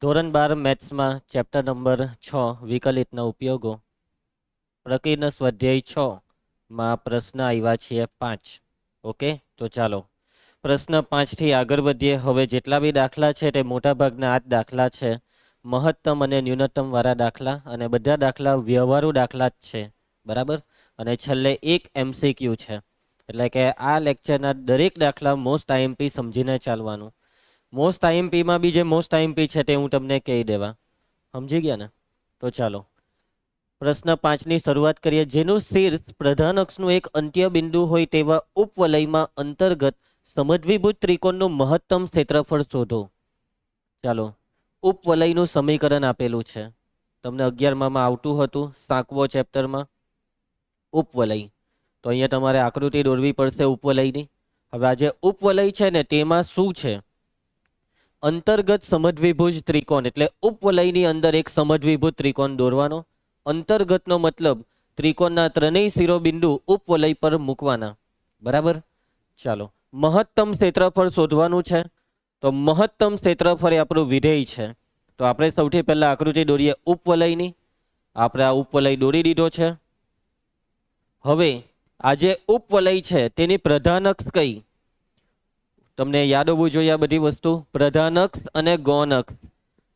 ધોરણ 12 મેથ્સમાં chapter number 6 વિકલિતના ઉપયોગો પ્રકીર્ણ સ્વાધ્યાય 6 માં પ્રશ્ન આવ્યા છે 5. ઓકે, તો ચાલો પ્રશ્ન 5 થી આગળ વધીએ. હવે જેટલા બી દાખલા છે તે મોટાભાગના આ જ દાખલા છે, મહત્તમ અને ન્યૂનતમ વાળા દાખલા, અને બધા દાખલા વ્યવહારુ દાખલા જ છે, બરાબર. અને છેલ્લે એક MCQ છે, એટલે કે આ લેક્ચરના દરેક દાખલા મોસ્ટ IMP સમજીને ચાલવાનું. મોસ્ટ IMPમાં બી જે મોસ્ટ IMP છે તે હું તમને કહી દેવા, સમજી ગયા ને? તો ચાલો પ્રશ્ન 5ની શરૂઆત કરીએ. જેનું શીર્ષ પ્રધાન અક્ષનું એક અંત્ય બિંદુ હોય તેવા ઉપવલયમાં અંતર્ગત સમદ્વિભુજ ત્રિકોણનું મહત્તમ ક્ષેત્રફળ શોધો. ચાલો, ઉપવલયનું સમીકરણ આપેલું છે, તમને 11માં આવતું હતું સાંકવો ચેપ્ટરમાં ઉપવલય. તો અહીંયા તમારે આકૃતિ દોરવી પડશે ઉપવલયની. હવે આ જે ઉપવલય છે ને તેમાં શું છે? અંતર્ગત સમદ્વિભુજ ત્રિકોણ, એટલે ઉપવલયની અંદર એક સમદ્વિભુજ ત્રિકોણ દોરવાનો. અંતર્ગતનો મતલબ ત્રિકોણના ત્રણેય શિરોબિંદુ ઉપવલય પર મૂકવાના, બરાબર. ચાલો, મહત્તમ ક્ષેત્રફળ શોધવાનું છે. તો મહત્તમ ક્ષેત્રફળ એ આપણું વિધેય છે. તો આપણે સૌથી પહેલા આકૃતિ દોરીએ ઉપવલયની. આપણે આ ઉપવલય દોરી દીધો છે. હવે આ જે ઉપવલય છે તેની પ્રધાન અક્ષ કઈ? તમને યાદ હોવું જોઈએ આ બધી વસ્તુ. પ્રધાન અક્ષ અને ગૌણ અક્ષ.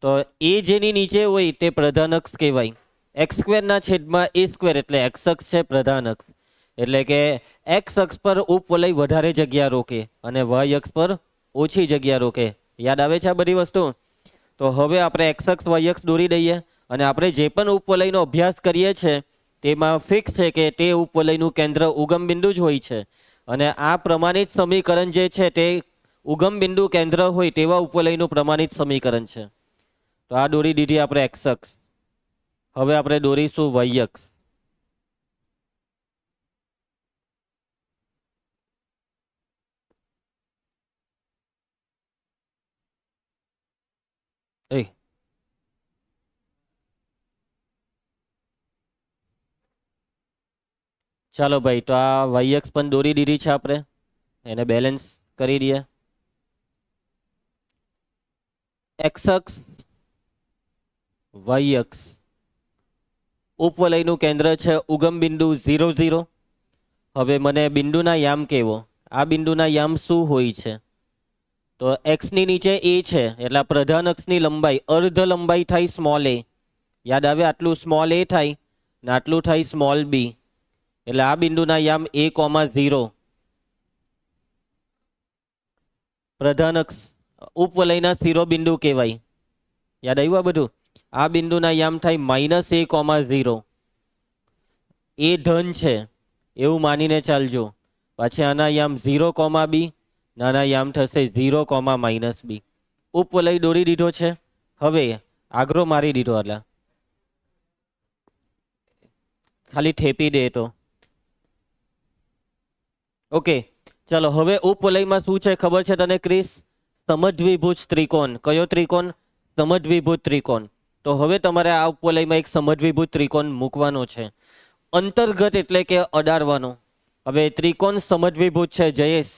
તો એ જેની નીચે હોય તે પ્રધાન અક્ષ કહેવાય. x²/a², એટલે x અક્ષ છે પ્રધાન અક્ષ. એટલે કે x અક્ષ પર ઉપવલય વધારે જગ્યા રોકે અને y અક્ષ પર ઓછી જગ્યા રોકે. યાદ આવે છે આ બધી વસ્તુ? તો હવે આપણે x અક્ષ y અક્ષ દોરી દઈએ. અને આપણે જે પણ ઉપવલયનો અભ્યાસ કરીએ છીએ તેમાં ફિક્સ છે કે તે ઉપવલયનું કેન્દ્ર ઉગમ બિંદુ જ હોય છે. અને આ પ્રમાણિત સમીકરણ જે છે તે ઉગમ બિંદુ કેન્દ્ર હોય તેવા ઉપવલયનું પ્રમાણિત સમીકરણ છે. તો આ દોરી દીધી આપણે x અક્ષ. હવે આપણે દોરીશું y અક્ષ. ચાલો ભાઈ, તો આ y અક્ષ પણ દોરી દીધી છે આપણે. એને બેલેન્સ કરી દઈએ. x અક્ષ y અક્ષ, ઉપવલયનું કેન્દ્ર છે ઉગમ બિંદુ 0 0. હવે મને બિંદુના યામ કેવો? આ બિંદુના યામ શું હોય છે? તો x ની નીચે a છે, એટલે પ્રધાન અક્ષની લંબાઈ અર્ધ લંબાઈ થાય સ્મોલ a. યાદ આવે? આટલું સ્મોલ a થાય ને આટલું થાય સ્મોલ b. એટલે આ બિંદુના યામ a,0. પ્રધાન અક્ષ ઉપવલયના શિરોબિંદુ કહેવાય. યાદ આવ્યું આ બધું? આ બિંદુના યામ થાય -a,0. એ ધન છે એવું માનીને ચાલજો. પછી આના યામ 0,b, નાના યામ થશે 0,-b. ઉપવલય દોરી દીધો છે. હવે આગ્રો મારી દીધો, એટલે ખાલી ઠેપી દે તો ઓકે. ચાલો, હવે ઉપવલયમાં શું છે ખબર છે તને ક્રિસ? સમદ્વિભુજ ત્રિકોણ. કયો ત્રિકોણ? સમદ્વિભુજ ત્રિકોણ. તો હવે તમારે આ ઉપવલયમાં એક સમદ્વિભુજ ત્રિકોણ મૂકવાનો છે. અંતર્ગત એટલે કે અડાડવાનો. હવે ત્રિકોણ સમદ્વિભુજ છે જયેશ,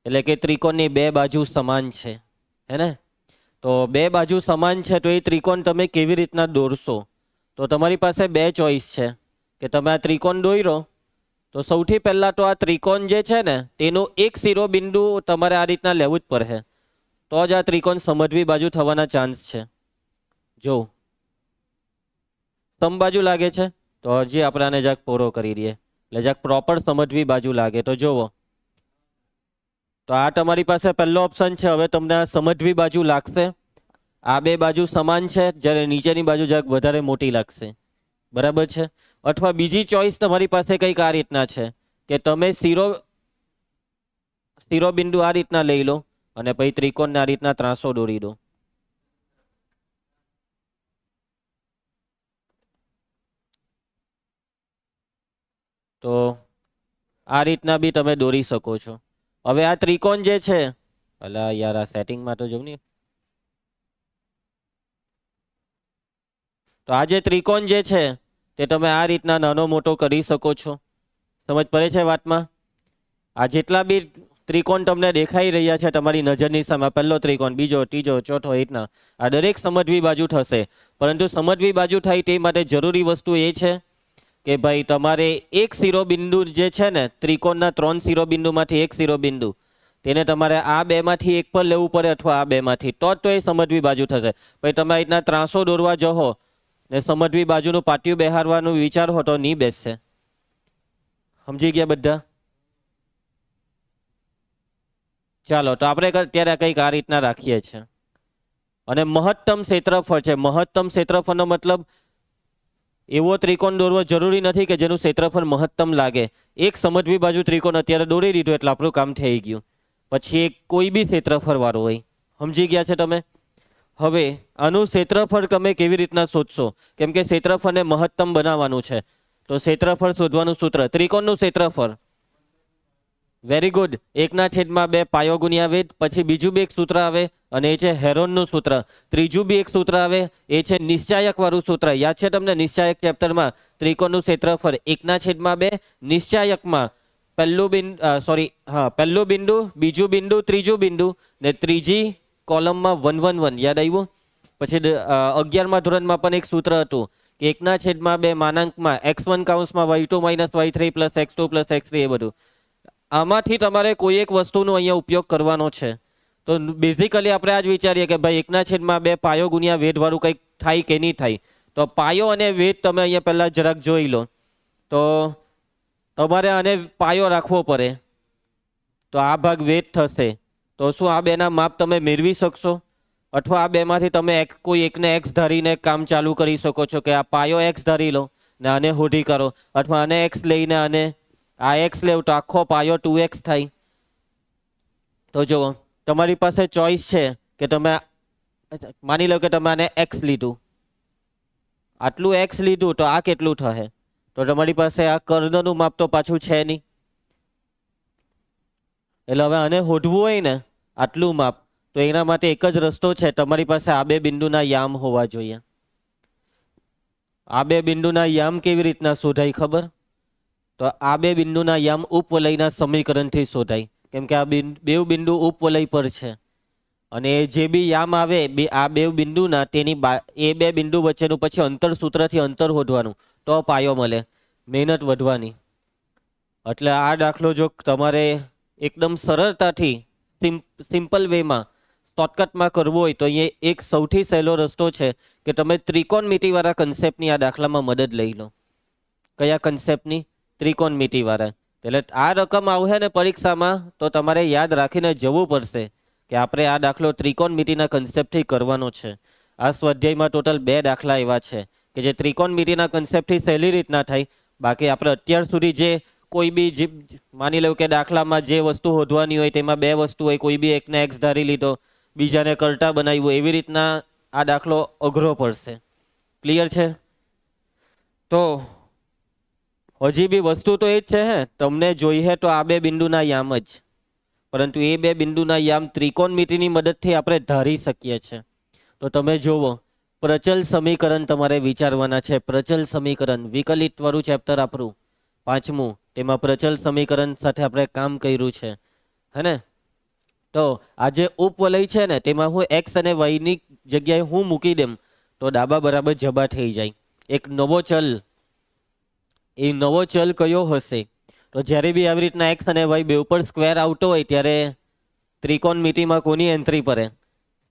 એટલે કે ત્રિકોણની બે બાજુ સમાન છે, હે ને? તો બે બાજુ સમાન છે તો એ ત્રિકોણ તમે કેવી રીતના દોરશો? તો તમારી પાસે બે ચોઈસ છે કે તમે આ ત્રિકોણ દોરો. તો સૌથી પહેલા તો આ ત્રિકોણ જે છે ને તેનું એક શિરોબિંદુ તમારે આ રીતના લેવું જ પડે, તો જ આ ત્રિકોણ સમદ્વિ બાજુ થવાના ચાન્સ છે. જો સમબાજુ લાગે છે તો હજી આપણે આને જરાક પોરો કરી દઈએ, એટલે જરાક પ્રોપર સમદ્વિ બાજુ લાગે. તો જોવો, તો આ તમારી પાસે પહેલો ઓપ્શન છે. હવે તમને આ સમદ્વિ બાજુ લાગશે. આ બે બાજુ સમાન છે, જ્યારે નીચેની બાજુ જરાક વધારે મોટી લાગશે, બરાબર છે? અથવા બીજી ચોઈસ તમારી પાસે કંઈક આ રીતના છે કે તમે શિરોબિંદુ આ રીતના લઈ લો અને પછી ત્રિકોણને આ રીતના ત્રાસો દોરી દો. તો આ રીતના બી તમે દોરી શકો છો. હવે આ ત્રિકોણ જે છે, અલા યાર આ સેટિંગમાં તો જોઉં ને. તો આ જે ત્રિકોણ જે છે તે તમે આ રીતના નાનો મોટો કરી શકો છો. સમજ પડે છે વાતમાં? આ જેટલા બી ત્રિકોણ તમને દેખાઈ રહ્યા છે તમારી નજરની સામે. પહેલો ત્રિકોણ, બીજો, ત્રીજો, ચોથો, એ રીતના આ દરેક સમજવી બાજુ થશે. પરંતુ સમજવી બાજુ થાય તે માટે જરૂરી વસ્તુ એ છે કે ભાઈ તમારે એક શિરોબિંદુ જે છે ને, ત્રિકોણના 3 શિરોબિંદુમાંથી એક શિરોબિંદુ, તેને તમારે આ બેમાંથી એક પર લેવું પડે અથવા આ બેમાંથી, તો એ સમજવી બાજુ થશે. ભાઈ તમે આ રીતના ત્રાસો દોરવા જહો ને સમજવી બાજુનું પાટિયું બેહારવાનું વિચારો તો નહીં બેસશે. સમજી ગયા બધા? ચાલો તો આપણે અત્યારે કંઈક આ રીતના રાખીએ છીએ. અને મહત્તમ ક્ષેત્રફળ છે. મહત્તમ ક્ષેત્રફળનો મતલબ એવો ત્રિકોણ દોરવો જરૂરી નથી કે જેનું ક્ષેત્રફળ મહત્તમ લાગે. એક સમજવી બાજુ ત્રિકોણ અત્યારે દોરી દીધું એટલે આપણું કામ થઈ ગયું. પછી એક કોઈ બી ક્ષેત્રફળ વાળું હોય. સમજી ગયા છે તમે? હવે આનું ક્ષેત્રફળ તમે કેવી રીતના શોધશો? કેમ કે ક્ષેત્રફળને મહત્તમ બનાવવાનું છે. તો ક્ષેત્રફળ શોધવાનું સૂત્ર, ત્રિકોણનું ક્ષેત્રફળ. Very good. 1/2 પાયો ગુણ્યા વેધ. પછી બીજું બી એક સૂત્ર આવે અને એ છે હેરોનનું સૂત્ર. ત્રીજું બી એક સૂત્ર આવે, એ છે નિશ્ચાયક વાળું સૂત્ર. યાદ છે તમને? નિશ્ચાયક ચેપ્ટરમાં ત્રિકોણનું ક્ષેત્રફળ 1/2 નિશ્ચાયકમાં પહેલું બિંદુ, બીજું બિંદુ, ત્રીજું બિંદુ ને ત્રીજી કોલમમાં 1 1 1. યાદ આવ્યું? પછી 11મા ધોરણમાં પણ એક સૂત્ર હતું કે 1/2 માનાંકમાં x1 કૌંસમાં y2 - y3 + x2 + x3 એ બધું. આમાંથી તમારે કોઈ એક વસ્તુનો અહીંયા ઉપયોગ કરવાનો છે. તો બેઝિકલી આપણે આ જ વિચારીએ કે ભાઈ 1/2 પાયો ગુણ્યા વેધ વાળું કંઈક થાય કે નહીં થાય. તો પાયો અને વેધ તમે અહીંયા પહેલા જરાક જોઈ લો. તો તમારે આને પાયો રાખવો પડે, તો આ ભાગ વેધ થશે. તો શું આ બેના માપ તમે મેળવી શકશો? અથવા આ બેમાંથી તમે કોઈ એકને x ધારીને કામ ચાલુ કરી શકો છો કે આ પાયો x ધારી લો ને આને હોધી કરો, અથવા આને x લઈને આને આ x લેવું તો આખો પાયો 2x થાય. તો જુઓ, તમારી પાસે ચોઈસ છે કે તમે માની લો કે તમે આને x લીધું, આટલું x લીધું, તો આ કેટલું થશે? તો તમારી પાસે આ કર્ણનું માપ તો પાછું છે નહીં. એટલે હવે આને હોધવું હોય ને આટલું માપ, તો એના માટે એક જ રસ્તો છે. તમારી પાસે આ બે બિંદુના યામ હોવા જોઈએ. આ બે બિંદુના યામ કેવી રીતના શોધાય ખબર? તો આ બે બિંદુના યામ ઉપવલયના સમીકરણથી શોધાય. કેમ કે આ બે બિંદુ ઉપવલય પર છે અને જે બી યામ આવે આ બે બિંદુના તેની એ બે બિંદુ વચ્ચેનું પછી અંતર સૂત્રથી અંતર શોધવાનું, તો પાયો મળે. મહેનત વધવાની. એટલે આ દાખલો જો તમારે એકદમ સરળતાથી સિમ્પલ વેમાં શોર્ટકટમાં કરવો હોય તો અહીંયા એક સૌથી સહેલો રસ્તો છે કે તમે ત્રિકોણમિતિવાળા કન્સેપ્ટની આ દાખલામાં મદદ લઈ લો. કયા કન્સેપ્ટની? ત્રિકોણમિતિવાળા. એટલે આ રકમ આવશે ને પરીક્ષામાં તો તમારે યાદ રાખીને જવું પડશે કે આપણે આ દાખલો ત્રિકોણમિતિના કન્સેપ્ટથી કરવાનો છે. આ સ્વાધ્યાયમાં ટોટલ 2 દાખલા એવા છે કે જે ત્રિકોણમિતિના કન્સેપ્ટથી સહેલી રીતના થાય. બાકી આપણે અત્યાર સુધી જે કોઈ બી માની લો કે દાખલામાં જે વસ્તુ શોધવાની હોય તેમાં 2 વસ્તુ હોય, કોઈ બી એકને x ધારી લીધો, બીજાને કરતા બનાવ્યું, એવી રીતના આ દાખલો અઘરો પડશે. ક્લિયર છે? તો હજી બી વસ્તુ તો એ જ છે, હે તમને જોઈએ તો આ બે બિંદુના યામ જ, પરંતુ એ બે બિંદુના યામ ત્રિકોણમિતિની મદદથી આપણે ધારી શકીએ છીએ. તો તમે જુઓ, પ્રચલ સમીકરણ તમારે વિચારવાના છે. પ્રચલ સમીકરણ, વિકલિત વાળું ચેપ્ટર આપણું 5મું, તેમાં પ્રચલ સમીકરણ સાથે આપણે કામ કર્યું છે, હે ને? તો આ જે ઉપવલય છે ને તેમાં હું x અને y ની જગ્યાએ હું મૂકી દેમ તો ડાબા બરાબર જબા થઈ જાય. એક નવો ચલ, એ નવો ચલ કયો હશે? તો જ્યારે બી આવી રીતના x અને y બે ઉપર સ્ક્વેર આવતો હોય ત્યારે ત્રિકોણમિતિમાં કોની એન્ટ્રી પડે?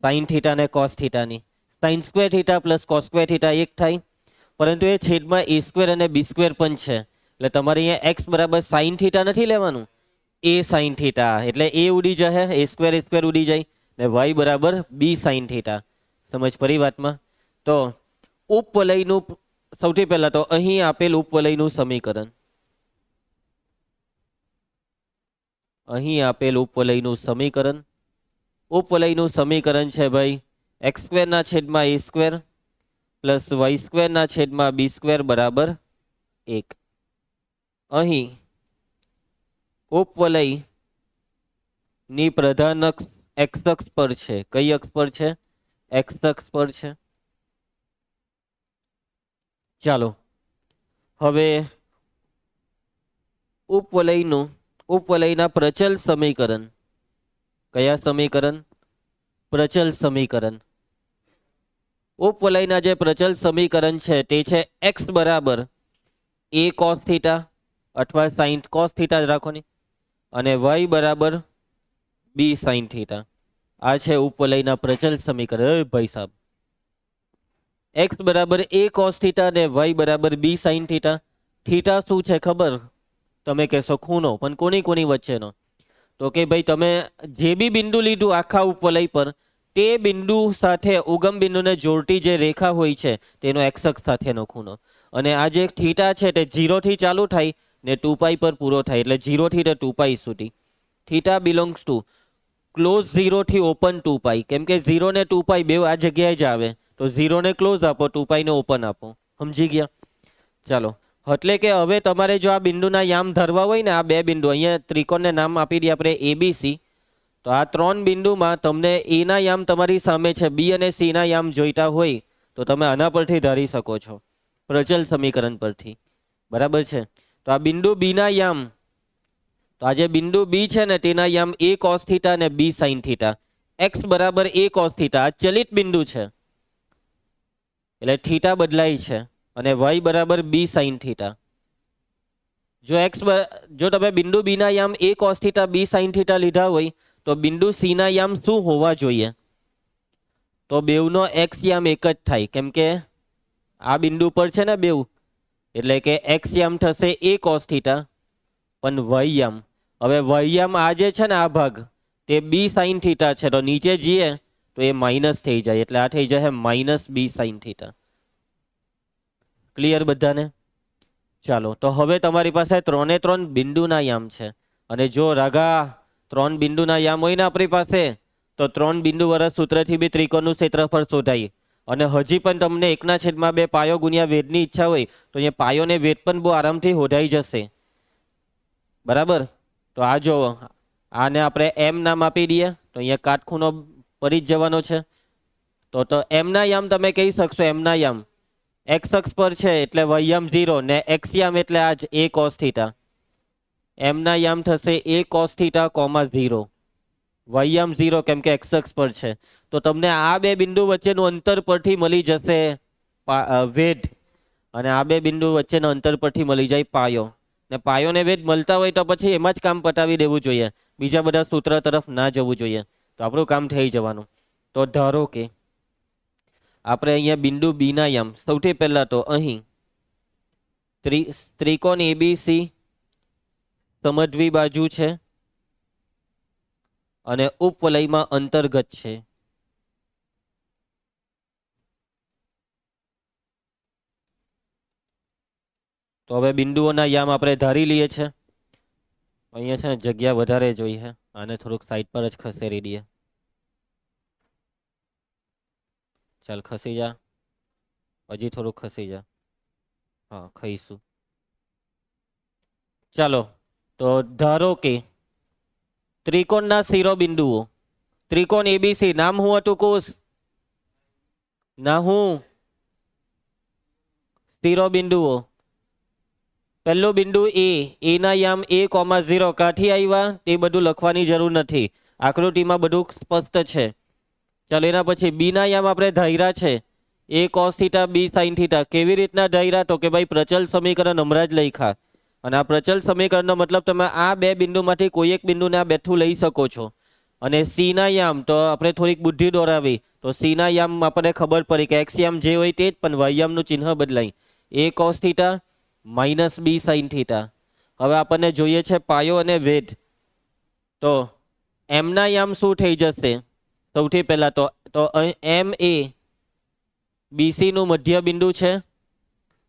સાઇન થીટા અને કોસ થીટાની. Sine square theta plus cos square theta એક થાય, પરંતુ એ છેદમાં a સ્ક્વેર અને b સ્ક્વેર પણ છે. એટલે તમારે અહીંયા x બરાબર સાઇન થીટા નથી લેવાનું, a સાઇન થીટા. એટલે a ઉડી જશે, a સ્ક્વેર ઉડી જાય, ને y બરાબર b સાઇન થીટા. સમજ પડી વાતમાં? તો ઉપવલયનું સૌથી પહેલા તો અહીં આપેલ ઉપવલયનું સમીકરણ, અહીં આપેલ ઉપવલયનું સમીકરણ, ઉપવલયનું સમીકરણ છે ભાઈ x સ્ક્વેરના છેદમાં a સ્ક્વેર પ્લસ y સ્ક્વેરના છેદમાં b સ્ક્વેર બરાબર 1. અહીં ઉપવલયની પ્રધાન અક્ષ x અક્ષ પર છે. કઈ અક્ષ પર છે? x અક્ષ પર છે. ચાલો હવે ઉપવલયનું ઉપવલયના પ્રચલ સમીકરણ. કયા સમીકરણ? પ્રચલ સમીકરણ. ઉપવલયના જે પ્રચલ સમીકરણ છે તે છે x બરાબર a cos થીટા અથવા sin cos થીટા જ રાખો ને, અને y બરાબર b sin થીટા. આ છે ઉપવલયના પ્રચલ સમીકરણ. ભાઈ સાહેબ, x બરાબર a cos થીટા અને y બરાબર b sin થીટા. થીટા શું છે ખબર? તમે કહેશો ખૂણો, પણ કોની કોની વચ્ચેનો? તો કે ભાઈ તમે જે બી બિંદુ લીધું આખા ઉપવલય પર, તે બિંદુ સાથે ઉગમ બિંદુને જોડતી જે રેખા હોય છે તેનો એક્સ અક્ષ સાથેનો ખૂણો. અને આ જે થીટા છે તે 0 થી ચાલુ થાય ને 2π પર પૂરો થાય, એટલે 0 થી 2π સુધી. થીટા બિલોંગ્સ ટુ ક્લોઝ 0 થી ઓપન 2π. કેમ કે 0 ને 2π બે આ જગ્યાએ જ આવે, તો 0 ને ક્લોઝ આપો, 2π ને ઓપન આપો. સમજી ગયા? ચાલો, એટલે કે હવે તમારે જો આ બિંદુના યામ ધરવા હોય ને, આ બે બિંદુ અહીંયા ત્રિકોણને નામ આપી દઈએ આપણે ABC. તો આ 3 બિંદુમાં તમને A ના યામ તમારી સામે છે, B અને C ના યામ જોઈતા હોય તો તમે આના પરથી ધારી શકો છો, પ્રચલ સમીકરણ પરથી. બરાબર છે? તો આ બિંદુ B ના યામ, તો આ જે બિંદુ B છે ને તેના યામ A cos થીટા અને B sin થીટા. x બરાબર A cos થીટા આ ચલિત બિંદુ છે એટલે થીટા બદલાય છે, અને y બરાબર b sin થીટા. જો તમે બિંદુ B ના યામ A cos theta B sin theta લીધા હોય તો બિંદુ C ના યામ શું હોવા જોઈએ? તો બેવનો x યામ એક જ થાય, કેમ કે આ બિંદુ પર છે ને બેવ, એટલે કે x યામ થશે A cos થીટા, પણ y યામ, હવે y યામ આ જે છે ને આ ભાગ તે B sin થીટા છે, તો નીચે જઈએ તો એ માઇનસ થઈ જાય, એટલે આ થઈ જાય minus B sin theta. Clear બધાને? ચાલો, તો હવે તમારી પાસે 3 બિંદુના યામ છે, અને જો રાગા 3 બિંદુના યામ હોય ને આપણી પાસે, તો 3 બિંદુ વરસ સૂત્રથી બી ત્રિકોણનું ક્ષેત્રફળ શોધાય. અને હજી પણ તમને 1/2 પાયો ગુણ્યા વેદની ઈચ્છા હોય તો અહીંયા પાયો ને વેદ પણ બહુ આરામથી શોધાઈ જશે. બરાબર? તો આ જો આને આપણે એમ નામ આપી દઈએ તો અહીંયા કાટખૂણો પડી જ જવાનો છે. તો એમના યામ તમે કહી શકશો, એમના યામ x અક્ષ પર છે એટલે y યામ 0 ને x યામ એટલે આજ a cos થીટા. એમના યામ થશે a cos થીટા, 0, y યામ 0 કેમ કે x અક્ષ પર છે. તો તમને આ બે બિંદુ વચ્ચેનું અંતર પરથી મળી જશે વેદ, અને આ બે બિંદુ વચ્ચેના અંતર પરથી મળી જાય પાયો. ને પાયો ને વેદ મળતા હોય તો પછી એમાં જ કામ પતાવી દેવું જોઈએ, બીજા બધા સૂત્ર તરફ ના જવું જોઈએ, તો આપણું કામ થઈ જવાનું. તો ધારો કે આપણે અહીંયા બિંદુ B ના યામ, સૌથી પહેલા તો અહીં ત્રિકોણ ABC સમદ્વી બાજુ છે અને ઉપવલયમાં અંતર્ગત છે. તો હવે બિંદુઓના યામ આપણે ધારી લઈએ છે. અહીંયા છે ને જગ્યા વધારે જોઈએ, આને થોડુંક સાઈડ પર જ ખસેડી દઈએ. ચાલ ખસી જા, હજી થોડુંક ખસી જા. હા, ખાઈશું. ચાલો, તો ધારો કે ત્રિકોણના શિરોબિંદુઓ, ત્રિકોણ ABC, નામ શું હતું કોષ? ના હું શિરોબિંદુઓ. પહેલું બિંદુ A ના યામ A,0 કાથી આવ્યા તે બધું લખવાની જરૂર નથી, આકૃતિમાં બધું સ્પષ્ટ છે. ચાલો, એના પછી B ના યામ આપણે ધાર્યા છે A cos theta B sin theta. કેવી રીતના ધાર્યા? તો કે ભાઈ પ્રચલ સમીકરણ હમણાં જ લખ્યા, અને આ પ્રચલ સમીકરણનો મતલબ તમે આ બે બિંદુમાંથી કોઈ એક બિંદુને આ બેઠું લઈ શકો છો. અને C ના યામ તો આપણે થોડીક બુદ્ધિ દોરાવી, તો C ના યામ આપણને ખબર પડી કે x યામ જે હોય તે જ, પણ y યામનું ચિહ્ન બદલાય, A cos theta minus B sin theta. હવે આપણને જોઈએ છે પાયો અને વેધ, તો એમના યામ શું થઈ જશે? સૌથી પહેલા તો એમ એ BC નું મધ્ય બિંદુ છે.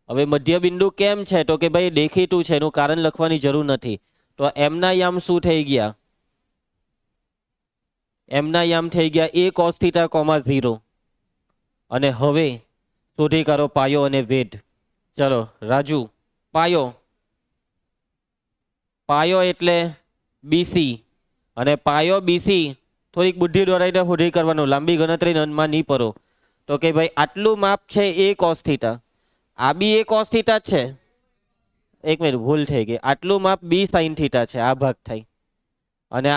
હવે મધ્ય બિંદુ કેમ છે? તો કે ભાઈ દેખીતું છે, એનું કારણ લખવાની જરૂર નથી. તો એમના યામ શું થઈ ગયા? એમના યામ થઈ ગયા A cos થીટા, 0. અને હવે શોધી કાઢો પાયો અને વેધ. ચલો રાજુ, પાયો એટલે BC, અને પાયો BC થોડીક બુદ્ધિ દ્વારા શોધી કરવાનું, લાંબી ગણતરી માં નહીં પડો. તો કે ભાઈ આટલું માપ છે A cos થીટા, આ બી A cos થીટા છે, એક મિનિટ ભૂલ થઈ ગઈ, આટલું માપ બી સાઈન થીટા છે, આ ભાગ થાય, અને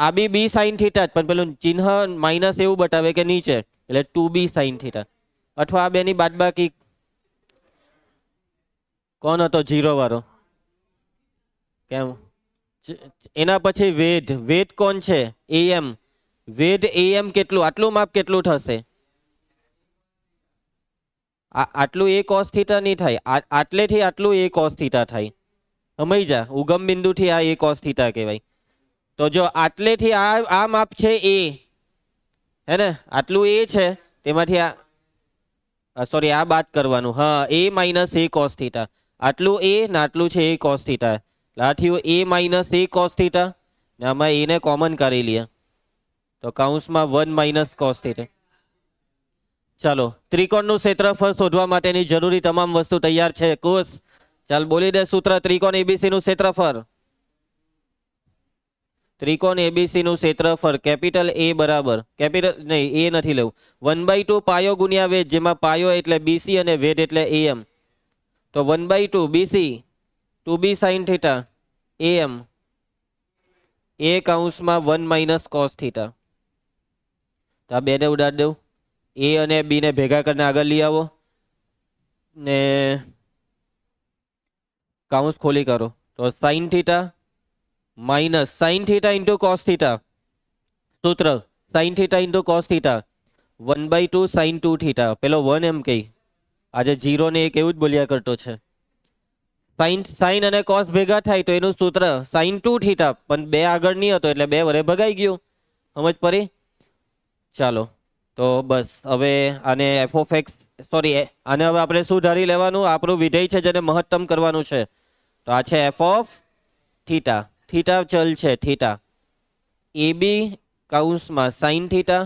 આ બી બી સાઈન થીટા જ, પણ પેલું ચિહ્ન માઇનસ એવું બતાવે કે નીચે, એટલે 2b સાઈન થીટા, અથવા આ બેની બાદબાકી. કોણ હતો 0 વાળો? કેમ? એના પછી વેધ, વેધ કોણ છે? am, વેધ am કેટલું, આટલું માપ કેટલું થશે? આટલું એ કોસ થીટા નહીં થાય, આટલેથી આટલું એ કોસ થીટા થાય, સમજી જા, ઉગમ બિંદુથી આ એ કોસ થીટા કહેવાય. તો જો આટલેથી આ માપ છે એ, હે ને, આટલું એ છે, તેમાંથી સોરી આ બાદ કરવાનું, હા, એ માઇનસ એ કોસ થીટા, આટલું એ ને આટલું છે એ કોસ થીટા, આ થયું એ માઇનસ એ કોસ થીટા, ને આમાં એને કોમન કરી લઈએ, તો કૌંસમાં 1 માઇનસ કોસ થીટા. ચાલો, ત્રિકોણનું ક્ષેત્રફળ શોધવા માટેની જરૂરી તમામ વસ્તુ તૈયાર છે કુશ? ચાલ બોલી દે સૂત્ર, ત્રિકોણ એબીસી નું ક્ષેત્રફળ. ત્રિકોણ એબીસી નું ક્ષેત્રફળ કેપિટલ એ બરાબર, કેપિટલ નહીં, એ નથી લેવું, 1/2 પાયો ગુણ્યા વેધ, જેમાં પાયો એટલે બીસી અને વેધ એટલે am, તો 1/2 BC 2b sine theta am, એ કૌંસમાં 1 માઇનસ કોસ થીટા. તો આ બેને ઉડાડી દઉં, એ અને બી ને ભેગા કરીને આગળ લઈ આવો ને કૌંસ ખોલી કરો, તો sine theta minus sine theta into cos theta, સૂત્ર sine theta into cos theta 1/2 sine 2 theta, પેલો 1 એમ કઈ, આજે 0 ને 1 એવું જ બોલ્યા કરતો છે. સાઈન અને કોસ ભેગા થાય તો એનું સૂત્ર સાઈન 2 થીટા, પણ 2 આગળ નહીં હતો એટલે 2 વડે ભગાઈ ગયું, સમજ પડી? ચાલો, તો બસ હવે આને એફ ઓફ એક્સ, સોરી આને હવે આપણે શું ધારી લેવાનું? આપણું વિધેય છે જેને મહત્તમ કરવાનું છે, તો આ છે એફ ઓફ થીટા, થીટા ચલ છે થીટા, એ બી કૌંસમાં sine theta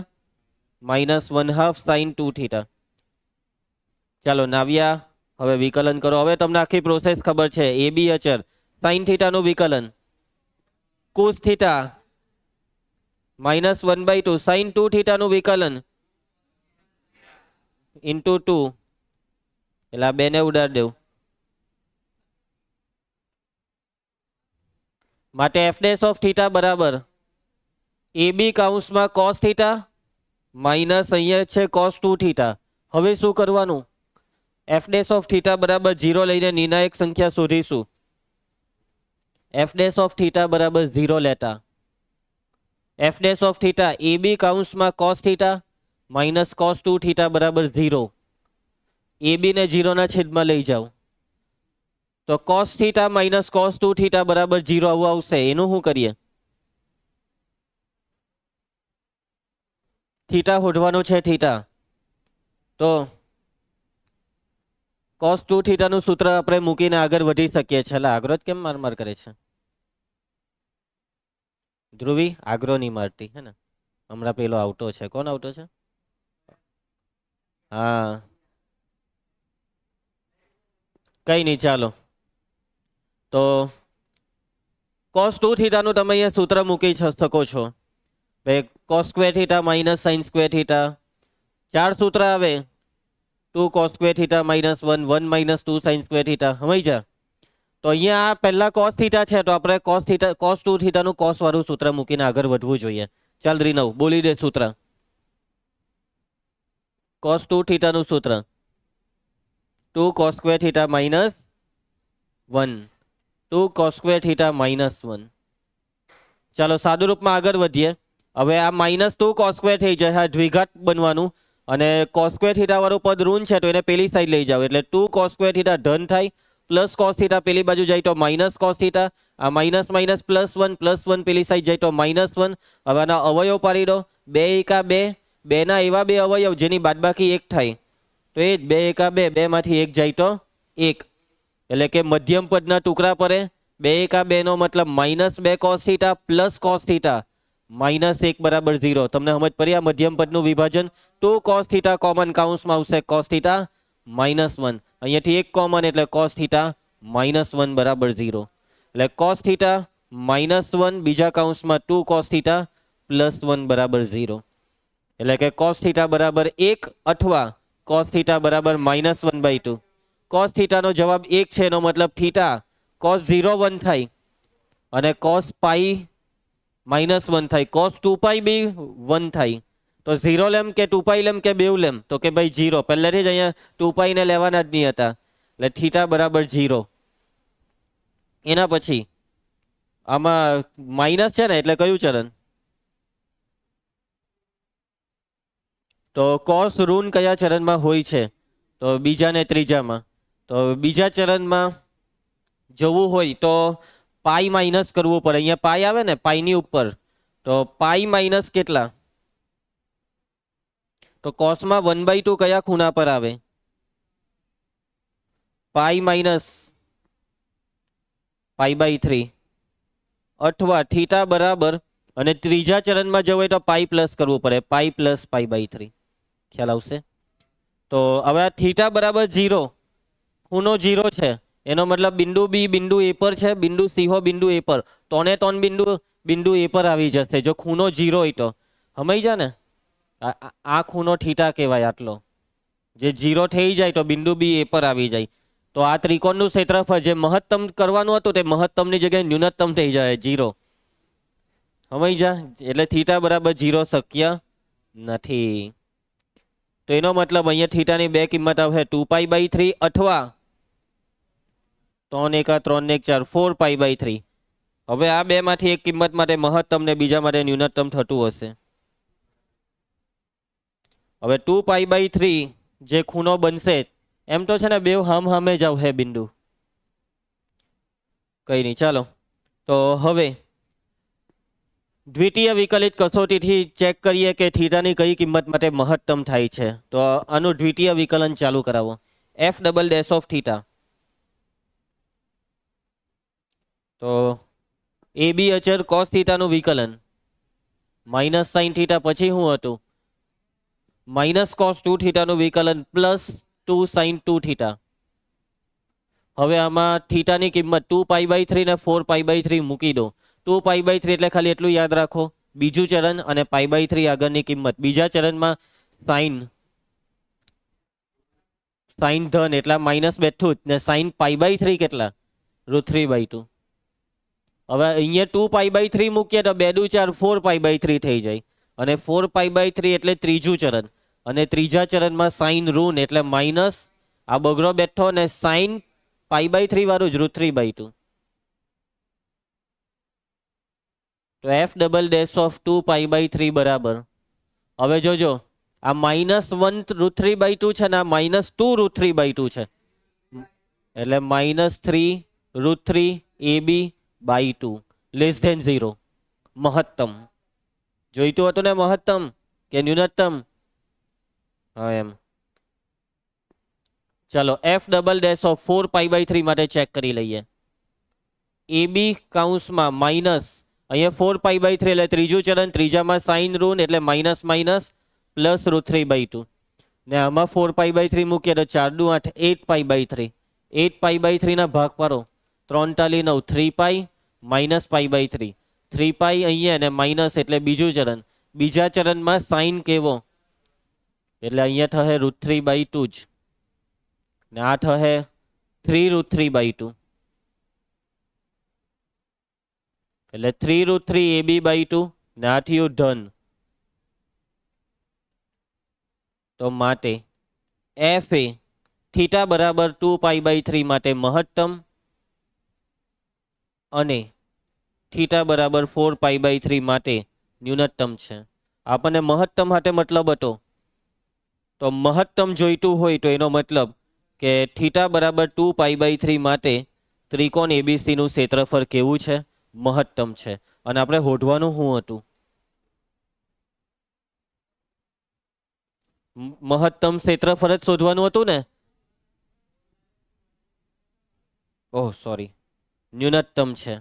minus 1/2 sine 2 theta. ચાલો નાવ્યા, હવે વિકલન કરો. હવે તમને આખી પ્રોસેસ ખબર છે. એ બી અચર સાઈન થીટાનું વિકલન કોસ થીટા માઇનસ 1/2 સાઈન 2 થીટાનું વિકલન ઇન્ટુ 2, એટલે આ બેને ઉડાડી દેવું. માટે એફ ડેશ ઓફ થીટા બરાબર એ બી કૌંસમાં કોસ થીટા માઇનસ અહીંયા છે કોસ 2 થીટા. હવે શું કરવાનું? એફ ડેશ ઓફ થીટા બરાબર 0 લઈને નિર્ણાયક સંખ્યા શોધીશું. એફ ડેશ ઓફ થીટા બરાબર 0 લેતા F dash of theta A B કૌંસમાં cos theta minus cos 2 theta બરાબર 0. એ બી ને 0 ના છેદમાં લઈ જાઓ તો cos theta minus cos 2 theta બરાબર 0 આવું આવશે. એનું શું કરીએ? થીટા શોધવાનું છે થીટા, તો કોસ 2 થીટાનું સૂત્ર આપણે મૂકીને આગળ વધી શકીએ છીએ. આગળ જ કેમ માર કરે છે ધ્રુવી? આગ્રો નહીં મારતી, હે ને? હમણાં પેલો આવતો છે. કોણ આવતો છે? હા, કઈ નહીં, ચાલો. તો કોસ 2 થીટાનું તમે અહીંયા સૂત્ર મૂકી શકો છો. Cos square theta minus sign square theta, 4 સૂત્ર આવે. 2 cos square theta minus 1, 1 minus 2 sign square theta, સમજી જા. તો અહીંયા પહેલા કોસ થીટા છે તો આપણે કોસ 2 થીટાનું કોસ વાળું સૂત્ર મૂકીને આગળ વધવું જોઈએ. ચાલ રીનવ બોલી દે સૂત્ર. કોસ 2 થીટાનું સૂત્ર 2 cos square theta minus 1, 2 cos square theta minus 1. ચાલો સાદું રૂપમાં આગળ વધીએ. હવે આ માઇનસ 2 કોસ સ્ક્વેર થઈ જાય, હા દ્વિઘાત બનવાનું, અને કોસ સ્ક્વેર થીટા વાળું પદ ઋણ છે તો એને પેલી સાઈડ લઈ જાવ, એટલે 2 કોસ સ્ક્વેર થીટા ધન થાય, પ્લસ કોસ થીટા પેલી બાજુ જાય તો માઇનસ કોસ થીટા, આ માઇનસ માઇનસ પ્લસ 1 પેલી સાઈડ જાય તો માઇનસ 1. હવે આના અવયવ પાડી દો. 2 એકા 2, 2 ના એવા બે અવયવ જેની બાદબાકી 1 થાય, તો એ જ 2 એકા 2, 2 માંથી 1 જાય તો 1, એટલે કે મધ્યમ પદના ટુકડા પડે. 2 એકા 2 નો મતલબ minus 2 cos theta plus cos theta minus 1 બરાબર 0. તમને સમજ પડી આ મધ્યમ પદનું વિભાજન? 2 કોસ થીટા કોમન કૌંસમાં આવશે કોસ થીટા માઇનસ 1, અહીંયાથી 1 કોમન એટલે કોસ થીટા માઇનસ 1 બરાબર 0. એટલે કોસ થીટા માઇનસ 1 બીજા કૌંસમાં 2 કોસ થીટા પ્લસ 1 બરાબર 0. એટલે કે કોસ થીટા બરાબર 1 અથવા કોસ થીટા બરાબર -1/2. કોસ થીટાનો જવાબ 1 છે, એનો મતલબ થીટા cos 0 1 થાય અને cos પાઈ -1 થાય, cos 2 પાઈ બી 1 થાય. તો 0 લેમ કે 2 પાઈ લેમ કે બેવ લેમ? તો કે ભાઈ 0. પહેલેથી જ અહીંયા 2 પાઈ ને લેવાના જ નહીં હતા, એટલે થીટા બરાબર 0. એના પછી આમાં માઇનસ છે ને, એટલે કયું ચરણ? તો cos ઋણ કયા ચરણમાં હોય છે? તો બીજા ને ત્રીજામાં. તો બીજા ચરણમાં જવું હોય તો પાઈ માઇનસ કરવું પડે. અહીંયા પાઈ આવે ને પાઈની ઉપર, તો પાઈ માઇનસ કેટલા? તો કોસમાં 1/2 કયા ખૂણા પર આવે? Pi minus π/3. અથવા થીટા બરાબર, અને ત્રીજા ચરણમાં જવું હોય તો પાઈ પ્લસ કરવું પડે, પાઈ પ્લસ π/3. ખ્યાલ આવશે? તો હવે આ થીટા બરાબર 0, ખૂણો 0 છે, એનો મતલબ બિંદુ બી બિંદુ એ પર છે, બિંદુ સી હો બિંદુ એ પર, ત્રણે ત્રણ બિંદુ એ પર આવી જશે જો ખૂણો 0 હોય તો. સમજ્યા ને? આ ખૂણો થીટા કહેવાય. આટલો જે 0 થઈ જાય તો બિંદુ બી એ પર આવી જાય. તો આ ત્રિકોણનું ક્ષેત્રફળ જે મહત્તમ કરવાનું હતું તે મહત્તમની જગ્યાએ ન્યૂનતમ થઈ જાય 0. સમજ્યા? એટલે થીટા બરાબર 0 શક્ય નથી. તો એનો મતલબ અહીંયા થીટાની બે કિંમત આવશે, 2π/3 અથવા 3 × 1 = 3 × 4 4π/3. હવે આ બે માંથી એક કિંમત માટે મહત્તમ ને બીજા માટે ન્યૂનતમ થતું હશે. હવે 2π/3 જે ખૂણો બનશે, એમ તો છે ને બે હામે જ આવશે બિંદુ, કઈ નહીં. ચાલો તો હવે દ્વિતીય વિકલિત કસોટીથી ચેક કરીએ કે થીટાની કઈ કિંમત માટે મહત્તમ થાય છે. તો આનું દ્વિતીય વિકલન ચાલુ કરાવો. f'(θ). તો ab અચર cos θ નું વિકલન -sin θ, પછી શું હતું? -cos 2θ નું વિકલન +2sin 2θ. હવે આમાં થીટાની કિંમત 2π/3 ને 4π/3 મૂકી દો. 2π/3 એટલે ખાલી એટલું યાદ રાખો, બીજું ચરણ, અને π/3 આગળની કિંમત. બીજા ચરણમાં sin ધન એટલા માઇનસ બેઠું જ, ને sin π/3 કેટલા? √3/2. હવે અહીંયા 2π/3 મૂકીએ તો 2 × 4 4π/3 થઈ જાય, અને 4π/3 એટલે ત્રીજું ચરણ, અને ત્રીજા ચરણમાં સાઇન ઋણ એટલે માઇનસ, આ બગડો બેઠો, ને સાઇન π/3 વાળું જ √3/2. તો f'(2π/3) બરાબર, હવે જોજો આ -1 √3/2 છે ને આ -2 √3/2 છે, એટલે -3 √3 ab/2 <<0. મહત્તમ જોઈતું હતું ને, મહત્તમ કે ન્યૂનતમ? હા એમ. ચલો f'(4π/3) માટે ચેક કરી લઈએ. ab કૌંસમાં માઇનસ, અહીંયા 4π/3 એટલે ત્રીજું ચરણ, ત્રીજામાં સાઇન ઋણ એટલે માઇનસ માઇનસ પ્લસ √3/2, ને આમાં 4π/3 મૂકીએ તો 4 દુ 8 8π/3. 8π/3 ના ભાગ પાડો, 3 × 9 3π -π/3. 3π અહીંયા ને માઇનસ એટલે બીજું ચરણ, બીજા ચરણમાં સાઇન કેવો? એટલે અહીંયા થશે √3/2 જ, ને આ થશે 3 √3/2, એટલે 3 √3 ab/2, ને આ થયું ધન. તો માટે f એ થીટા બરાબર 2π/3 માટે મહત્તમ, અને થીટા બરાબર 4π/3 માટે ન્યૂનતમ છે. આપણને મહત્તમ માટે મતલબ હતો, તો મહત્તમ જોઈતું હોય તો એનો મતલબ કે થીટા બરાબર 2π/3 માટે ત્રિકોણ એબીસી નું ક્ષેત્રફળ કેવું છે? મહત્તમ છે. અને આપણે શોધવાનું શું હતું? મહત્તમ ક્ષેત્રફળ જ શોધવાનું હતું ને. ઓહ સોરી, ન્યૂનતમ છે.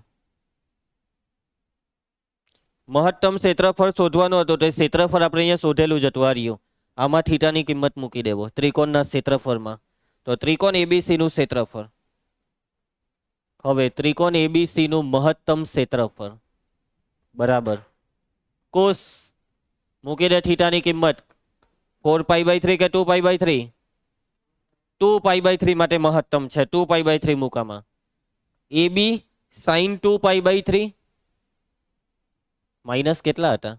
મહત્તમ ક્ષેત્રફળ શોધવાનું હતું, તો ક્ષેત્રફળ આપણે અહીંયા શોધેલું જ હતું. આ રહ્યું, આમાં થીટાની કિંમત મૂકી દેવો ત્રિકોણના ક્ષેત્રફળમાં. તો ત્રિકોણ એબીસી નું ક્ષેત્રફળ. હવે ત્રિકોણ એબીસી નું મહત્તમ ક્ષેત્રફળ બરાબર કોસ મૂકી દે થીટાની કિંમત 4π/3 કે 2π/3? 2π/3 માટે મહત્તમ છે. 2π/3 મૂકામાં એ બી સાઇન 2π/3 માઇનસ કેટલા હતા?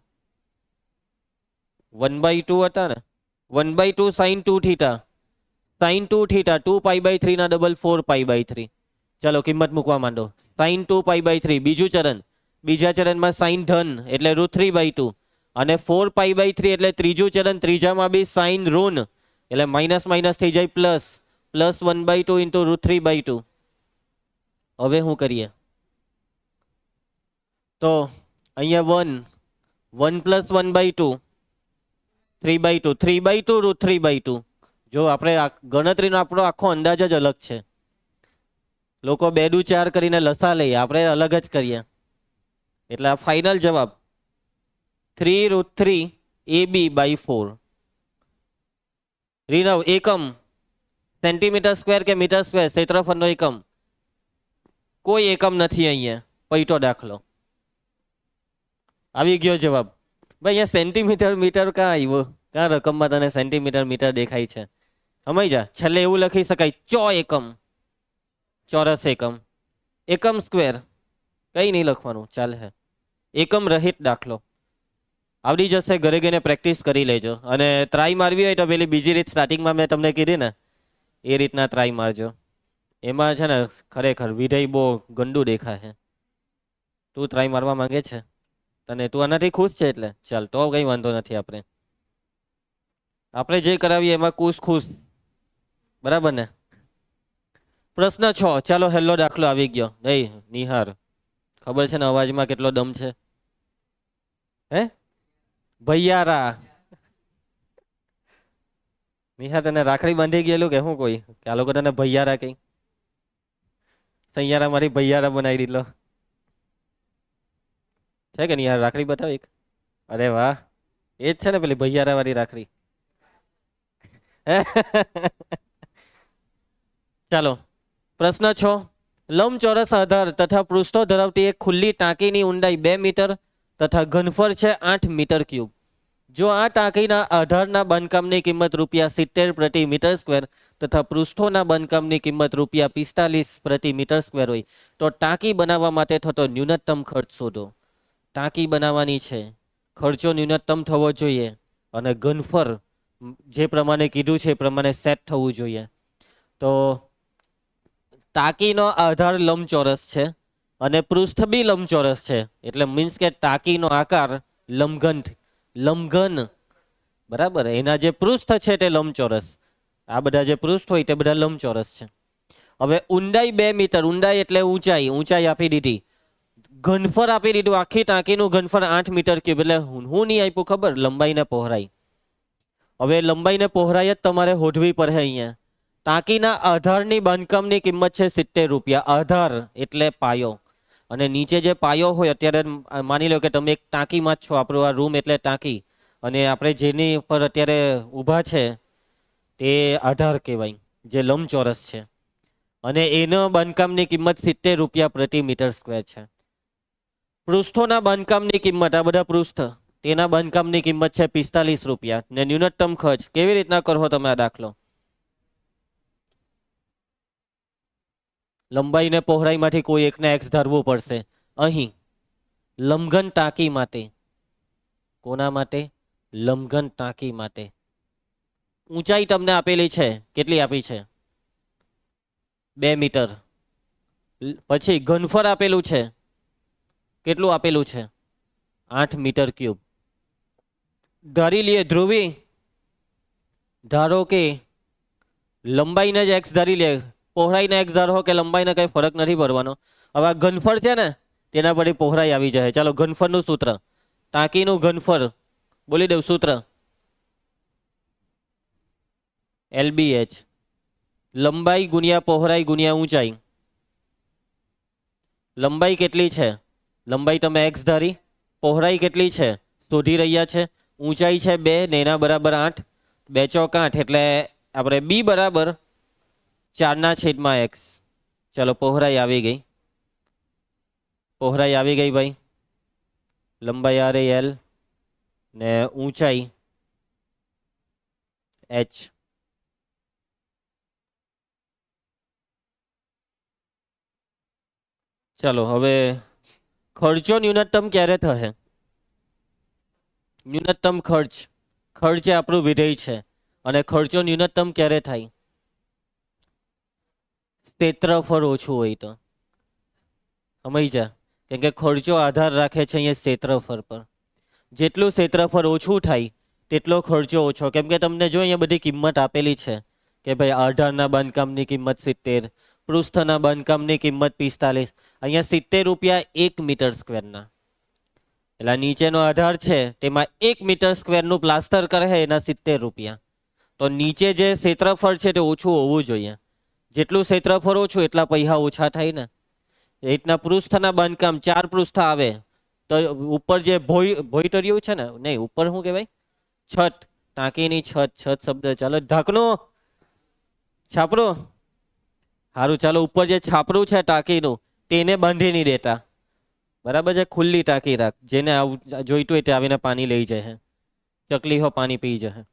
1/2 હતા ને. 1/2 સાઇન 2 થીટા, સાઇન 2 થીટા 2π/3 ના ડબલ 4π/3. ચાલો કિંમત મૂકવા માંડો. સાઇન 2π/3 બીજું ચરણ, બીજા ચરણમાં સાઇન ધન એટલે √3/2 અને 4π/3 એટલે ત્રીજું ચરણ, ત્રીજામાં બી સાઇન ઋણ એટલે માઇનસ માઇનસ થઈ જાય પ્લસ, પ્લસ 1/2 ઇન્ટુ √3/2. હવે શું કરીએ? તો અહીંયા 1 પ્લસ 1/2 3/2, 3/2 √3/2. જો આપણે ગણતરીનો આપણો આખો અંદાજ જ અલગ છે. લોકો 2 દુ 4 કરીને લસા લઈએ, આપણે અલગ જ કરીએ. એટલે આ ફાઇનલ જવાબ 3√3 AB/4. રીનવ એકમ સેન્ટીમીટર સ્ક્વેર કે મીટર સ્ક્વેર, ક્ષેત્રફળનો એકમ કોઈ એકમ નથી અહીંયા. પૈટો દાખલો આવી ગયો જવાબ. ભાઈ અહીંયા સેન્ટીમીટર મીટર ક્યાં આવ્યો? ક્યાં રકમમાં તને સેન્ટીમીટર મીટર દેખાય છે? સમજ જા. છેલ્લે એવું લખી શકાય ચો એકમ, ચોરસ એકમ, એકમ સ્ક્વેર કઈ નહીં લખવાનું, ચાલે. એકમ રહિત દાખલો આવડી જશે. ઘરે ગઈને પ્રેક્ટિસ કરી લેજો. અને ટ્રાય મારવી હોય તો પેલી બીજી રીત સ્ટાર્ટિંગમાં મેં તમને કીધી ને એ રીતના ટ્રાય મારજો. એમાં છે ને ખરેખર વિધેય બહુ ગંદુ દેખાય. તું ટ્રાય મારવા માંગે છે? તને તું આનાથી ખુશ છે એટલે ચાલ, તો કઈ વાંધો નથી. આપણે જે કરાવીએ એમાં ખુશ. બરાબર ને? પ્રશ્ન 6. ચાલો હેલો દાખલો આવી ગયો. નહીં નિહાર, ખબર છે ને અવાજમાં કેટલો દમ છે? હે ભૈયારા? નિહાર તને રાખડી બાંધી ગયેલું કે શું? કોઈ કે આ લોકો તને ભૈયારા કઈ સૈયારા મારી ભૈયારા બનાવી દીધો છે કે નિહાર? રાખડી બતાવ એક. અરે વાહ, એ જ છે ને પેલી ભૈયારા વાળી રાખડી. ચાલો પ્રશ્ન 6. લંબચોરસ આધાર તથા પૃષ્ઠો ધરાવતી એક ખુલ્લી ટાંકીની ઊંડાઈ 2 મીટર તથા ઘનફળ છે 8 મીટર ક્યુબ. જો આ ટાંકીના આધારના બાંધકામની કિંમત ₹70 પ્રતિ મીટર સ્ક્વેર તથા પૃષ્ઠોના બાંધકામની કિંમત ₹45 પ્રતિ મીટર સ્ક્વેર હોય તો ટાંકી બનાવવા માટે થતો ન્યૂનતમ ખર્ચ શોધો. ટાંકી બનાવવાની છે, ખર્ચો ન્યૂનતમ થવો જોઈએ અને ઘનફળ જે પ્રમાણે કીધું છે એ પ્રમાણે સેટ થવું જોઈએ. તો ટાંકીનો આધાર લંબચોરસ છે અને પૃષ્ઠ બી લંબચોરસ છે. એટલે મીન્સ કે ટાંકીનો આકાર લંબઘન, બરાબર. એના જે પૃષ્ઠ છે તે લંબચોરસ. આ બધા જે પૃષ્ઠ હોય તે બધા લંબચોરસ છે. હવે ઊંડાઈ 2 મીટર, ઊંડાઈ એટલે ઊંચાઈ આપી દીધી. ઘનફળ આપી દીધું, આખી ટાંકીનું ઘનફળ 8 મીટર ક્યુબ. એટલે હું નહીં આપ્યું ખબર? લંબાઈ ને પહોળાઈ. હવે લંબાઈ ને પહોળાઈ જ તમારે હોધવી પડે અહીંયા. ટાંકીના આધારની બાંધકામની કિંમત છે ₹70. આધાર એટલે પાયો, અને નીચે જે પાયો હોય, અત્યારે માની લો કે તમે એક ટાંકીમાં જ છો. આપણું આ રૂમ એટલે ટાંકી, અને આપણે જેની પર અત્યારે ઊભા છે તે આધાર કહેવાય, જે લંબચોરસ છે. અને એનો બાંધકામની કિંમત ₹70 પ્રતિ મીટર સ્ક્વેર છે. પૃષ્ઠોના બાંધકામની કિંમત, આ બધા પૃષ્ઠ, તેના બાંધકામની કિંમત છે ₹45. ને ન્યૂનતમ ખર્ચ કેવી રીતના કરો તમે આ દાખલો? લંબાઈ ને પહોળાઈમાંથી કોઈ એકને x ધારવું પડશે. અહીં લંબઘન ટાંકી માટે, કોના માટે? લંબઘન ટાંકી માટે. ઊંચાઈ તમને આપેલી છે, કેટલી આપી છે? 2 મીટર. પછી ઘનફળ આપેલું છે, કેટલું આપેલું છે? 8 મીટર ક્યુબ. ધારી લઈએ ધ્રુવી, ધારો કે લંબાઈને જ x ધારી લે, પહોળાઈને x ધારો કે લંબાઈને કઈ ફરક નથી પડવાનો. હવે આ ઘનફળ છે ને તેના પરથી પહોળાઈ આવી જાય. ચાલો ઘનફળનું સૂત્ર, ટાંકીનું ઘનફળ બોલી દઉં સૂત્ર LBH, લંબાઈ ગુણ્યા પહોળાઈ ગુણ્યા ઊંચાઈ. લંબાઈ કેટલી છે? લંબાઈ તમે x ધારી, પહોળાઈ કેટલી છે શોધી રહ્યા છે. ઊંચાઈ છે 2 ને એના બરાબર 8, 2 ચોક 8 એટલે આપણે b બરાબર 4/x. ચલો પહોળાઈ આવી ગઈ, પહોળાઈ આવી ગઈ ભાઈ. લંબાઈ RAL ને ઊંચાઈ h. ચાલો હવે ખર્ચો ન્યૂનતમ ક્યારે થશે? ન્યૂનતમ ખર્ચ, ખર્ચ એ આપણું વિધેય છે અને ખર્ચો ન્યૂનતમ ક્યારે થાય? ક્ષેત્રફળ ઓછું હોય તો. સમજ્યા? કેમ કે ખર્ચો આધાર રાખે છે અહીંયા ક્ષેત્રફળ પર. જેટલું ક્ષેત્રફળ ઓછું થાય તેટલો ખર્ચો ઓછો. કેમ કે તમને જો અહીંયા બધી કિંમત આપેલી છે કે ભાઈ આધારના બાંધકામની કિંમત 70, પૃષ્ઠના બાંધકામની કિંમત 45. અહીંયા 70 રૂપિયા 1 મીટર સ્ક્વેરના. એટલે નીચેનો આધાર છે તેમાં 1 મીટર સ્ક્વેરનું પ્લાસ્ટર કરે છે એના 70 રૂપિયા. તો નીચે જે ક્ષેત્રફળ છે તે ઓછું હોવું જોઈએ. જેટલું ક્ષેત્રફળ ઓછું એટલા પૈસા ઓછા થાય ને. એ રીતના પૃષ્ઠના બાંધકામ 4 પૃષ્ઠ આવે તો ઉપર જે ભોયતળિયું છે ને, નહીં ઉપર શું કહેવાય? છત, ટાંકીની છત. છત શબ્દ ચાલો. ઢાંકણું, છાપરું. સારું ચાલો. ઉપર જે છાપરું છે ટાંકીનું તેને બાંધી નહીં દેતા. બરાબર છે? ખુલ્લી ટાંકી રાખ, જેને જોઈતું હોય તે આવીને પાણી લઈ જાય. તકલીફો પાણી પી જાય.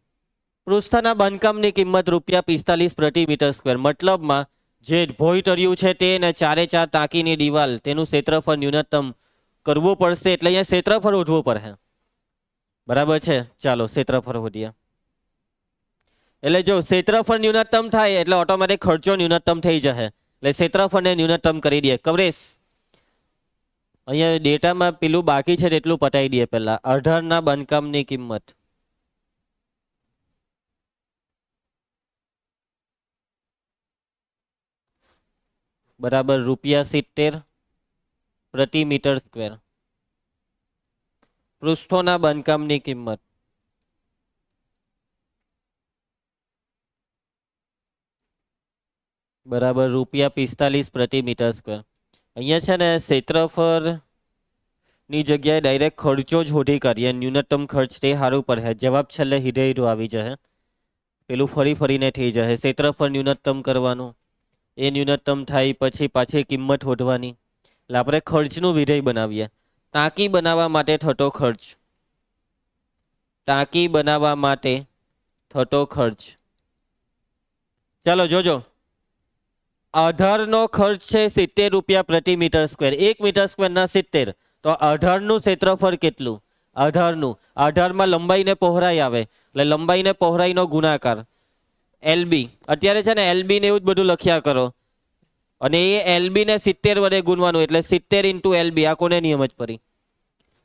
પૃષ્ઠના બાંધકામની કિંમત ₹45 પ્રતિ મીટર સ્ક્વેર. મતલબમાં જે ભોયતળિયું છે તે ને 4 ટાંકીની દિવાલ તેનું ક્ષેત્રફળ ન્યૂનતમ કરવું પડશે. એટલે અહીંયા ક્ષેત્રફળ શોધવું પડશે. બરાબર છે? ચાલો ક્ષેત્રફળ શોધીએ. એટલે જો ક્ષેત્રફળ ન્યૂનતમ થાય એટલે ઓટોમેટિક ખર્ચો ન્યૂનતમ થઈ જશે. એટલે ક્ષેત્રફળને ન્યૂનતમ કરી દઈએ. કવરેશ અહીંયા ડેટામાં પેલું બાકી છે તેટલું પતાવી દઈએ. પહેલા આધારના બાંધકામની કિંમત બરાબર ₹70 પ્રતિ મીટર સ્ક્વેર. પૃષ્ઠોના બાંધકામની કિંમત બરાબર ₹45 પ્રતિ મીટર સ્ક્વેર. અહીંયા છે ને ક્ષેત્રફળ ની જગ્યાએ ડાયરેક્ટ ખર્ચો જ શોધી કાઢીએ. ન્યૂનતમ ખર્ચ તે સારું પડે. જવાબ છેલ્લે હીધે આવી જશે. પેલું ફરી ફરીને થઈ જશે. ક્ષેત્રફળ ન્યૂનતમ કરવાનું, એ ન્યૂનતમ થાય પછી પાછી કિંમત શોધવાની. એટલે આપણે ખર્ચનું વિધેય બનાવીએ. ટાંકી બનાવવા માટે થતો ખર્ચ, ટાંકી બનાવવા માટે થતો ખર્ચ. ચાલો જોજો. આધારનો ખર્ચ છે 70 રૂપિયા પ્રતિ મીટર સ્ક્વેર. 1 મીટર સ્ક્વેરના 70. તો આધારનું ક્ષેત્રફળ કેટલું? આધારનું, આધારમાં લંબાઈ ને પહોળાઈ આવે એટલે લંબાઈ ને પહોળાઈનો ગુણાકાર LB. અત્યારે છે ને LB ને એવું જ બધું લખ્યા કરો અને એ LB ને 70 વડે ગુણવાનું એટલે 70 × LB. આ કોને નિયમ જ પડી?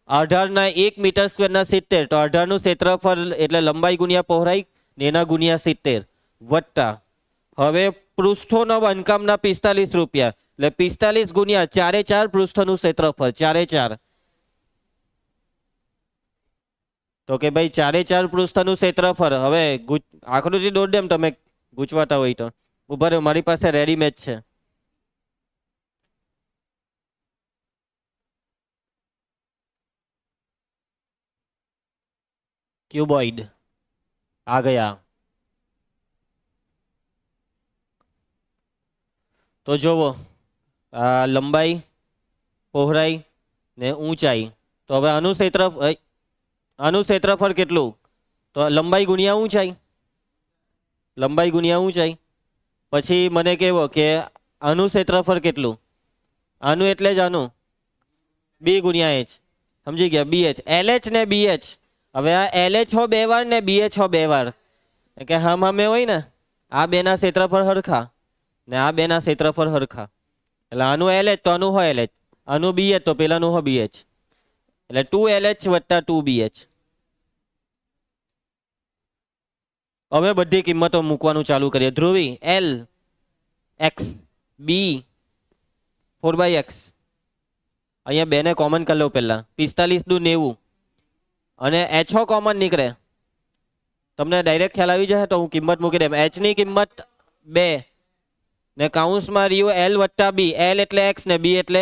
આધારના 1 મીટર સ્ક્વેરના 70. તો આધારનું ક્ષેત્રફળ એટલે લંબાઈ ગુણ્યા પહોળાઈ ને એના ગુણ્યા 70 વત્તા હવે પૃષ્ઠોનો બાંધકામના 45 રૂપિયા એટલે 45 ગુણ્યા 4 પૃષ્ઠનું ક્ષેત્રફળ 4. તો કે ભાઈ 4 પૃષ્ઠનું ક્ષેત્રફળ. હવે આકૃતિ દોડ દેમ તમે ગૂંચવાતા હોય તો. ઉભા રહ્યો, મારી પાસે રેડીમેડ છે. ક્યુબોઇડ આ ગયા. તો જોવો લંબાઈ, પહોળાઈ ને ઊંચાઈ. તો હવે આનું ક્ષેત્રફળ કેટલું? તો લંબાઈ ગુણ્યા ઊંચાઈ, લંબાઈ ગુણ્યા ઊંચાઈ. પછી મને કહેવો કે આનું ક્ષેત્રફળ કેટલું? આનું એટલે જ આનું B ગુણ્યા H. સમજી ગયા? BH, LH ને BH. હવે આ LH હો 2 વાર ને BH હો 2 વાર કે હામે હોય ને, આ બેના ક્ષેત્રફળ હરખા ને આ બેના ક્ષેત્રફળ હરખા. એટલે આનું LH તો આનું હો LH, આનું BH તો પેલાનું હો BH. એટલે 2LH વત્તા 2BH. હવે બધી કિંમતો મૂકવાનું ચાલુ કરીએ. Dhruvi L x B 4/x. અહીંયા 2 ને કોમન કરી લો પહેલા. 45 દુ 90 અને H કોમન નીકળે. તમને ડાયરેક્ટ ખ્યાલ આવી જશે તો હું કિંમત મૂકી દઉં. H ની કિંમત 2 ને કાઉન્સમાં રહ્યું L વત્તા B. L એટલે x ને B એટલે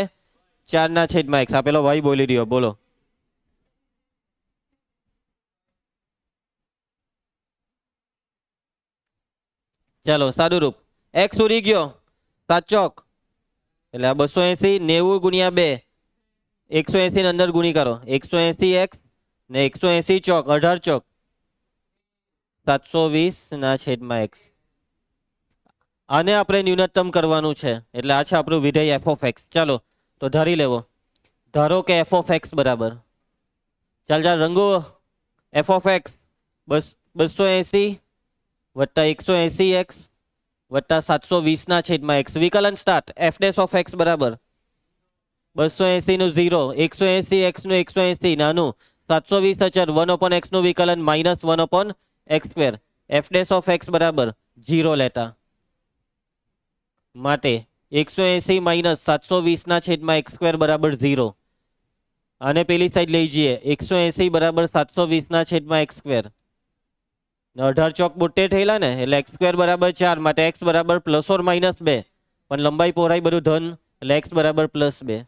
4/x. આપેલો ભાઈ બોલી રહ્યો, બોલો. ચાલો સાદું રૂપ. x ઉડી ગયો 7 ચોક એટલે આ 280. 90 ગુણ્યા 2 180 ને અંદર ગુણી કરો. 180x ને 180 ચોક 18 ચોક 720/x. આને આપણે ન્યૂનતમ કરવાનું છે એટલે આ છે આપણું વિધેય f(x). ચાલો તો ધારી લેવો. ધારો કે એફ ઓફ એક્સ બરાબર, ચાલ ચાલ રંગો, એફ ઓફ એક્સ 280 વત્તા 180 એક્સ વત્તા 720 ના છેદમાં એક્સ. વિકલન start. F dash of x બરાબર 280 નું 0, 180 એક્સ નું 180 નાનું, 720 અચર 1/x નું વિકલન minus 1/x². F dash of x બરાબર 0 લેતા માટે 180 માઇનસ 720 ના છેદમાં x² બરાબર 0. અને પેલી સાઈડ લઈ જઈએ, 180 બરાબર 720 ના છેદમાં x². 18 ચોક 72 થયેલા ને, એટલે x² બરાબર 4 માટે x બરાબર ±2, પણ લંબાઈ પહોળાઈ બધું ધન એટલે x બરાબર +2.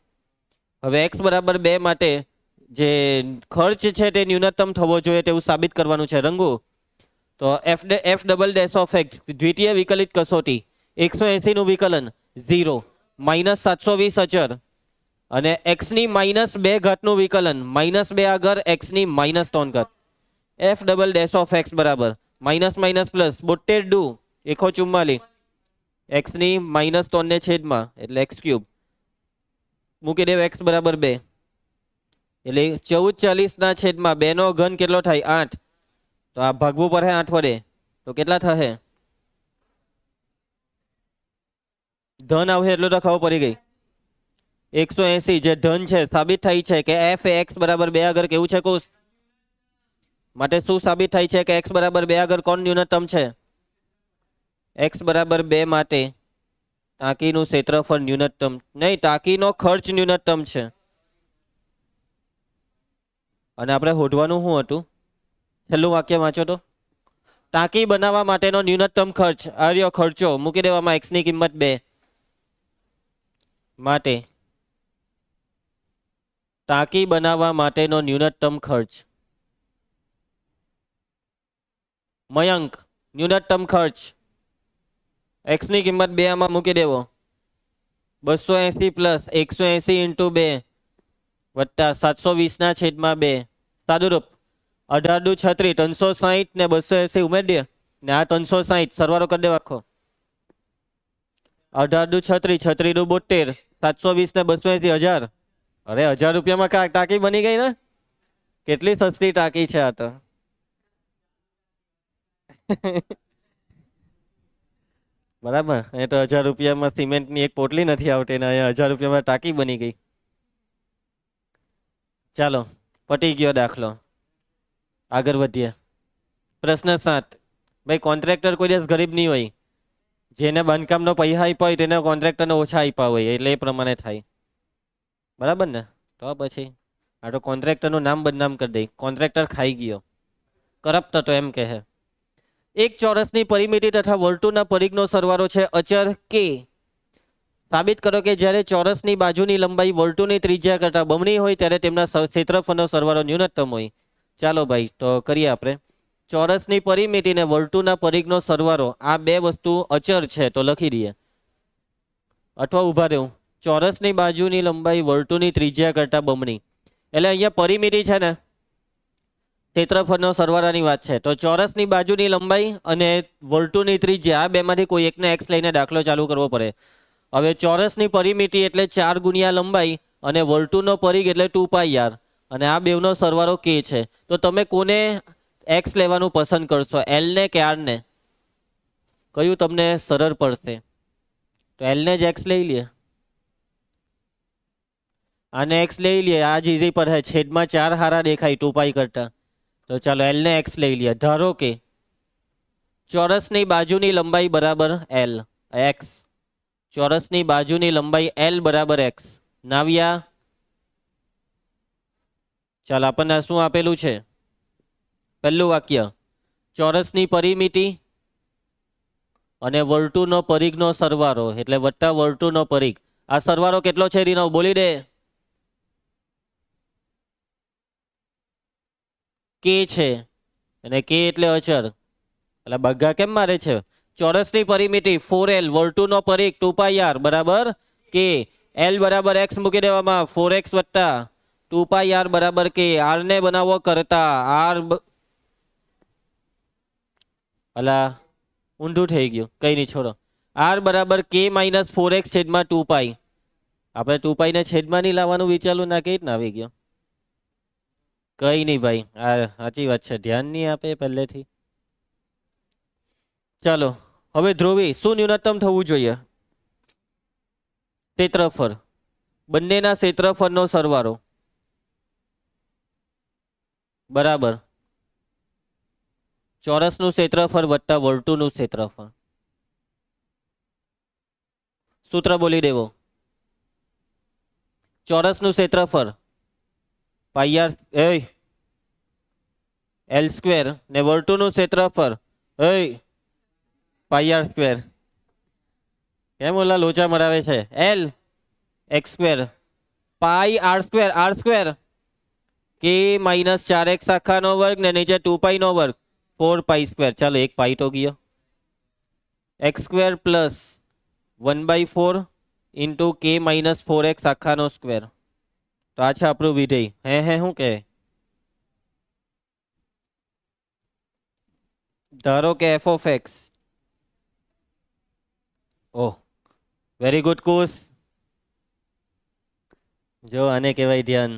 હવે x બરાબર 2 માટે જે ખર્ચ છે તે ન્યૂનતમ થવો જોઈએ તેવું સાબિત કરવાનું છે રંગુ. તો F double dash of x દ્વિતીય વિકલિત કસોટી 180 નું વિકલન 0 માઇનસ 720 અચર અને x ની -2 ઘાતનું વિકલન -2 આગળ x ની -3 ઘાત. F double dash of x બરાબર માઇનસ માઇનસ પ્લસ 72 ડુ 144 x ની -3 ને છેદમાં એટલે x³ મૂકી દેવ x બરાબર 2 એટલે 1440 ના છેદમાં 2 નો ઘન કેટલો થાય 8. તો આ ભાગવું પડે 8 વડે તો કેટલા થશે? ધન આવશે એટલું તો ખબર પડી ગઈ. 180 જે ધન છે સાબિત થાય છે કે એફ એ x બરાબર 2 આગળ કેવું છે કુશ? માટે શું સાબિત થાય છે કે x બરાબર 2 આગળ કોણ ન્યૂનતમ છે? x બરાબર 2 માટે ટાંકીનું ક્ષેત્રફળ ન્યૂનતમ નહીં, ટાંકીનો ખર્ચ ન્યૂનતમ છે. અને આપણે શોધવાનું શું હતું? છેલ્લું વાક્ય વાંચો તો. ટાંકી બનાવવા માટેનો ન્યૂનતમ ખર્ચ, આર્યો ખર્ચો મૂકી દેવામાં x ની કિંમત 2 માટે ટાંકી બનાવવા માટેનો ન્યૂનતમ ખર્ચ. મયંક ન્યૂનતમ ખર્ચ x ની કિંમત 2 આમાં મૂકી દેવો. 280 પ્લસ 180 ઇન્ટુ 2 વત્તા 720 ના છેદમાં 2 સાદુરૂપ. 18 દુ 36 360 ને 280 ઉમેરી દે ને આ 360 સરવાળો કરી દેવા આખો. 18 દુ 36 36 દુ 72 720 ને 280 1000. અરે 1000 રૂપિયામાં ટાંકી બની ગઈ ને. કેટલી સસ્તી ટાંકી છે આ તો. બરાબર, એ તો 1000 રૂપિયામાં સિમેન્ટની એક પોટલી નથી આવતી ને અહીંયા 1000 રૂપિયામાં ટાંકી બની ગઈ. ચાલો પટી ગયો દાખલો, આગળ વધીએ. પ્રશ્ન 7. ભાઈ કોન્ટ્રાક્ટર કોઈ દિવસ ગરીબ નહીં હોય. જેને બાંધકામનો પૈસા આપ્યા હોય તેને કોન્ટ્રાક્ટરને ઓછા આપ્યા હોય એટલે એ પ્રમાણે થાય. બરાબર ને? તો પછી આ તો કોન્ટ્રાક્ટરનું નામ બદનામ કરી દે. કોન્ટ્રાક્ટર ખાઈ ગયો, કરપ્ટ હતો એમ કહે. એક ચોરસની પરિમિતિ તથા વર્તુળના પરિઘનો સરવાળો છે અચર કે. સાબિત કરો કે જ્યારે ચોરસની બાજુની લંબાઈ વર્તુળની ત્રિજ્યા કરતાં બમણી હોય ત્યારે તેમના ક્ષેત્રફળનો સરવાળો ન્યૂનતમ હોય. ચાલો ભાઈ તો કરીએ આપણે. ચોરસની પરિમિતિ ને વર્તુળના પરિઘનો સરવાળો આ બે વસ્તુ અચર છે તો લખી દઈએ. અથવા ઊભા રહેવું. ચોરસની બાજુની લંબાઈ વર્તુળની ત્રિજ્યા કરતાં બમણી એટલે અહીંયા પરિમિતિ છે ને ક્ષેત્રફળનો સરવાળાની વાત છે. તો ચોરસની બાજુની લંબાઈ અને વર્તુળની ત્રિજ્યા આ બેમાંથી કોઈ એકને x લઈને દાખલો ચાલુ કરવો પડે. હવે ચોરસની પરિમિતિ એટલે 4 ગુણ્યા લંબાઈ અને વર્તુળનો પરિઘ એટલે 2πr અને આ બેવનો સરવાળો k છે. તો તમે કોને x લેવાનું પસંદ કરશો, l ને કે r ને? કયું તમને સરળ પડશે? તો l ને જ x લઈ લે. આને x લઈ લે, આ જ ઈઝી પર હે. છેદમાં 4 હારા દેખાય 2π કરતા. તો ચાલો l ને x લઈ લે. ધારો કે ચોરસની બાજુની લંબાઈ બરાબર l x. ચોરસની બાજુની લંબાઈ l બરાબર x. નાવ્યા ચાલ આપણને શું આપેલું છે? પહેલું વાક્ય ચોરસની પરિમિતિ અને વર્તુળનો પરિઘનો સરવાળો એટલે વત્તા વર્તુળનો પરિઘ. આ સરવાળો કેટલો છે રીનાવ બોલી દે. કે છે અને કે એટલે અચર. એટલે બગ્ગા કેમ મારે છે? ચોરસની પરિમિતિ 4l વર્તુળનો પરિઘ 2πr બરાબર કે. l બરાબર x મૂકી દેવામાં 4x વત્તા 2πr બરાબર કે. r ને બનાવો કરતા r અલા ઊંધું થઈ ગયું, કઈ નહીં છોડો. r બરાબર k -4x છેદમાં 2π આપણે 2π ને છેદમાં નહીં લાવવાનું વિચારલું ના કઈ રીતના આવી ગયો? કઈ નહીં ભાઈ, આ સાચી વાત છે, ધ્યાન નહીં આપે પહેલેથી. ચાલો હવે ધ્રુવી, શું ન્યૂનતમ થવું જોઈએ? ક્ષેત્રફળ, બંનેના ક્ષેત્રફળનો સરવાળો બરાબર ચોરસનું ક્ષેત્રફળ વત્તા વર્તુળનું ક્ષેત્રફળ. સૂત્ર બોલી દેવો. ચોરસનું ક્ષેત્રફળ પાઈ એલ સ્ક્વેર ને વર્તુળનું ક્ષેત્રફળ પાઈ આર સ્ક્વેર. કેમ ઓલા લોચા મરાવે છે? L X square pi R square કે માઇનસ 4x આખાનો વર્ગ ને નીચે 2π નો વર્ગ 4π સ્ક્વેર. ચાલો એક પાઈ તો ગયો. એક્સ સ્ક્વેર પ્લસ 1/4 ઇન્ટુ કે માઇનસ 4x આખાનો સ્ક્વેર. તો આ છે આપણું વિધેય. હે શું કે ધારો કે f of x. Oh very good Kush. જો આને કહેવાય ધ્યાન.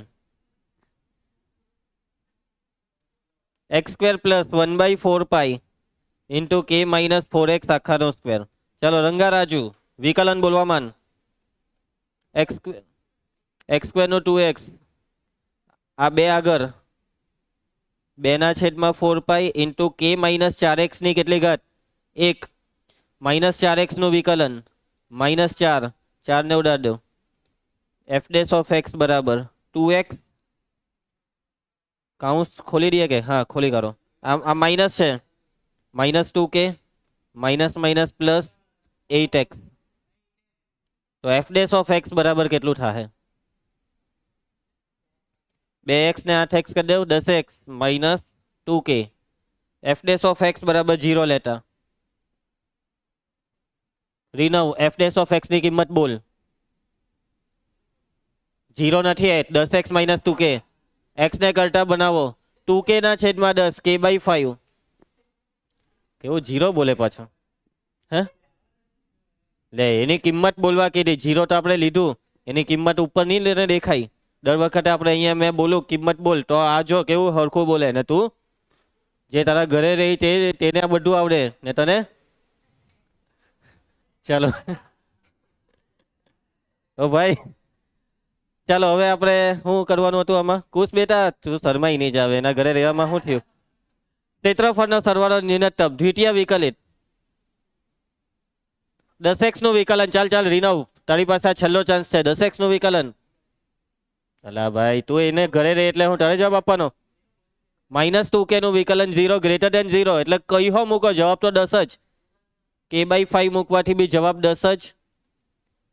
એક્સ સ્ક્વેર પ્લસ 1/4π ઇન્ટુ કે માઇનસ 4x આખાનો સ્ક્વેર. ચાલો રંગારાજુ વિકલન બોલવા માંડ. એક્સ સ્ક્વેર નો 2x, આ બે આગળ 2/4π ઇન્ટુ કે માઇનસ 4x ની કેટલી ઘાત 1 માઇનસ 4x નું વિકલન -4 4 ને ઉડાડ દો. એફ ડેશ ઓફ એક્સ બરાબર 2x કાઉન્સ ખોલી દઈએ કે? હા ખોલી કાઢો. આ માઇનસ છે, -2k minus minus plus 8x. તો એફ ડેશ ઓફ એક્સ બરાબર કેટલું થાય? 2x ને 8x કરી દઉં 10x minus 2k. F dash of x બરાબર 0 લેતા રીનવ એફ ડેશ ઓફ એક્સ ની કિંમત બોલ. 0 નથી, 10x માઇનસ 2k. x ને કરતા બનાવો 2k ના છેદમાં 10 k/5. કેવું 0 બોલે પાછો? હે લે એની કિંમત બોલવા કીધી. 0 તો આપણે લીધું, એની કિંમત ઉપર નહીં લેને દેખાય. દર વખતે આપણે અહીંયા મેં બોલું કિંમત બોલ તો આ જો કેવું હરખું બોલે. ને તું જે તારા ઘરે રહી તેને આ બધું આવડે ને તને. ચાલો ઓ ભાઈ ચાલો હવે આપણે શું કરવાનું હતું આમાં? કુશ બેટા તું શરમાઈ નહીં જાવે, એના ઘરે રહેવામાં શું થયું? ક્ષેત્રફળનો સરવાળો ન્યૂનતમ દ્વિતીય વિકલિત 10x નું વિકલન. ચાલ રીનવ તારી પાસે છેલ્લો ચાન્સ છે. 10x નું વિકલન. અલા ભાઈ તું એને ઘરે રહે એટલે હું તારે જવાબ આપવાનો. -2k નું વિકલન 0 ગ્રેટર દેન 0 એટલે કઈ હો મૂકો જવાબ તો 10 જ. k/5 મૂકવાથી બી જવાબ 10 જ.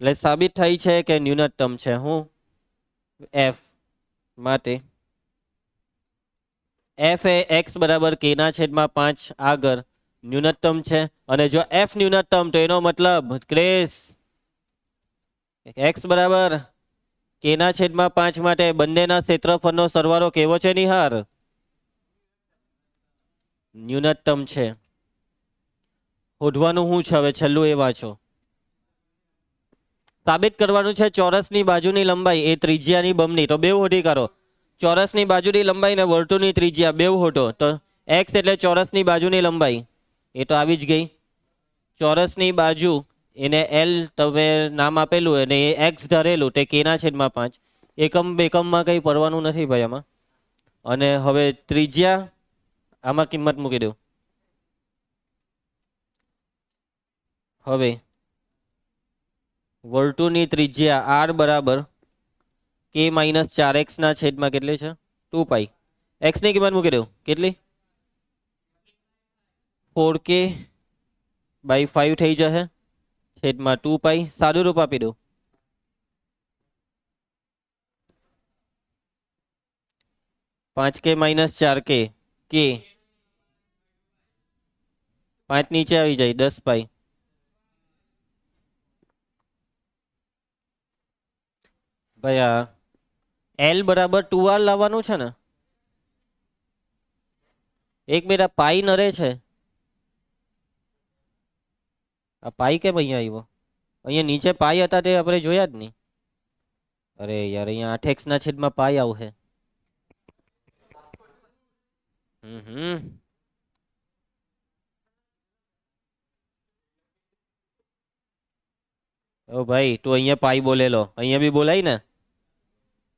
એટલે સાબિત થઈ છે કે ન્યૂનતમ છે. હું એફ માટે એફ એ એક્સ બરાબર k ના છેદમાં 5 આગળ ન્યૂનતમ છે. અને જો એફ ન્યૂનતમ તો એનો મતલબ ક્રેસ એક્સ બરાબર k ના છેદમાં 5 માટે બંનેના ક્ષેત્રફળનો સરવાળો કેવો છે નિહાર? ન્યૂનતમ છે. શોધવાનું શું છે હવે છેલ્લું એ વાંચો. સાબિત કરવાનું છે ચોરસની બાજુની લંબાઈ એ ત્રિજ્યાની બમણી. તો બેવ શોધી કાઢો. ચોરસની બાજુની લંબાઈ ને વર્તુળની ત્રિજ્યા બેવ શોધો. તો એક્સ એટલે ચોરસની બાજુની લંબાઈ, એ તો આવી જ ગઈ. ચોરસની બાજુ એને એલ તમે નામ આપેલું અને એ એક્સ ધરેલું તે k ના છેદમાં 5. એકમ બેકમમાં કંઈ પડવાનું નથી ભાઈ આમાં. અને હવે ત્રિજ્યા આમાં કિંમત મૂકી દઉં. હવે વર્તુળની ત્રિજ્યા r બરાબર k માઇનસ 4x ના છેદમાં કેટલી છે? 2π. x ની કિંમત મૂકી દઉં કેટલી? 4k/5 થઈ જશે છેદમાં 2π. સાદું રૂપ આપી દઉં. 5k માઇનસ 4k k 5 નીચે આવી જાય 10π. ભાઈ આ એલ બરાબર 2r લાવવાનું છે ને? એક બેટા પાઈ નરે છે. આ પાઈ કેમ અહીંયા આવ્યો? અહીંયા નીચે પાઈ હતા તે આપણે જોયા જ નહીં. अरे यार અહીંયા 8x ના છેદમાં પાઈ આવશે. હમ. ઓ ભાઈ તું અહીંયા પાઈ બોલેલો, અહીંયા બી બોલાય ને,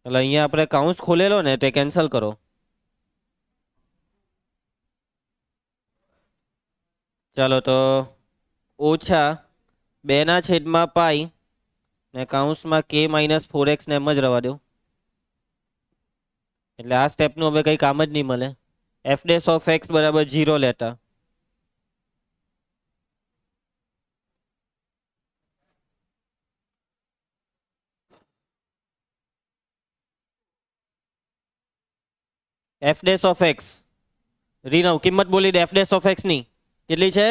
એટલે અહીંયા આપણે કાઉન્સ ખોલેલો ને તે કેન્સલ કરો. ચાલો તો ઓછા 2/પાઈ ને કાઉન્સમાં k - 4x ને એમ જ રવા દો. એટલે આ સ્ટેપનું હવે કંઈ કામ જ નહીં મળે. f' ઓફ x બરાબર 0 લેતા. f' ઓફ x રીનવ કિંમત બોલી દે f' ઓફ x ની કેટલી છે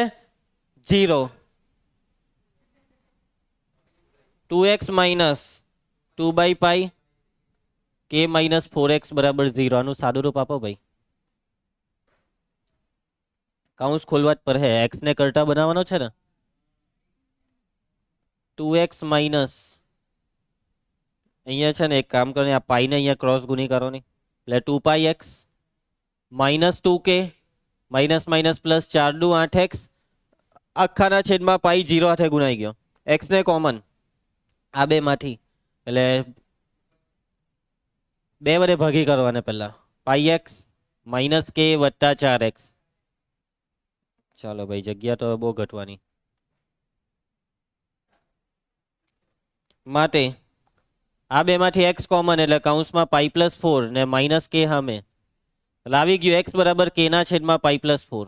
0. 2x - 2/પાઈ k - 4x બરાબર 0. આનું સાદું રૂપ આપો ભાઈ. કાઉન્સ ખોલવા જ પર હે, x ને કરતા બનાવવાનો છે ને. 2x અહીંયા છે ને એક કામ કરીને આ પાઈ ને અહીંયા ક્રોસ ગુણી કરો ની, એટલે 2πx -2k minus plus 4 × 8x આખાના છેદમાં પાઈ 0 હાથે ગુણાઈ ગયો. x ને કોમન આ બે માંથી, એટલે 2 વડે ભાગી કરવાને પહેલા. πx -k + 4x. ચાલો ભાઈ જગ્યા તો બહુ ઘટવાની માટે આ બે માંથી x કોમન એટલે કાઉન્સમાં π+4 ને -k સામે, એટલે આવી ગયું x બરાબર k ના છેદમાં π+4.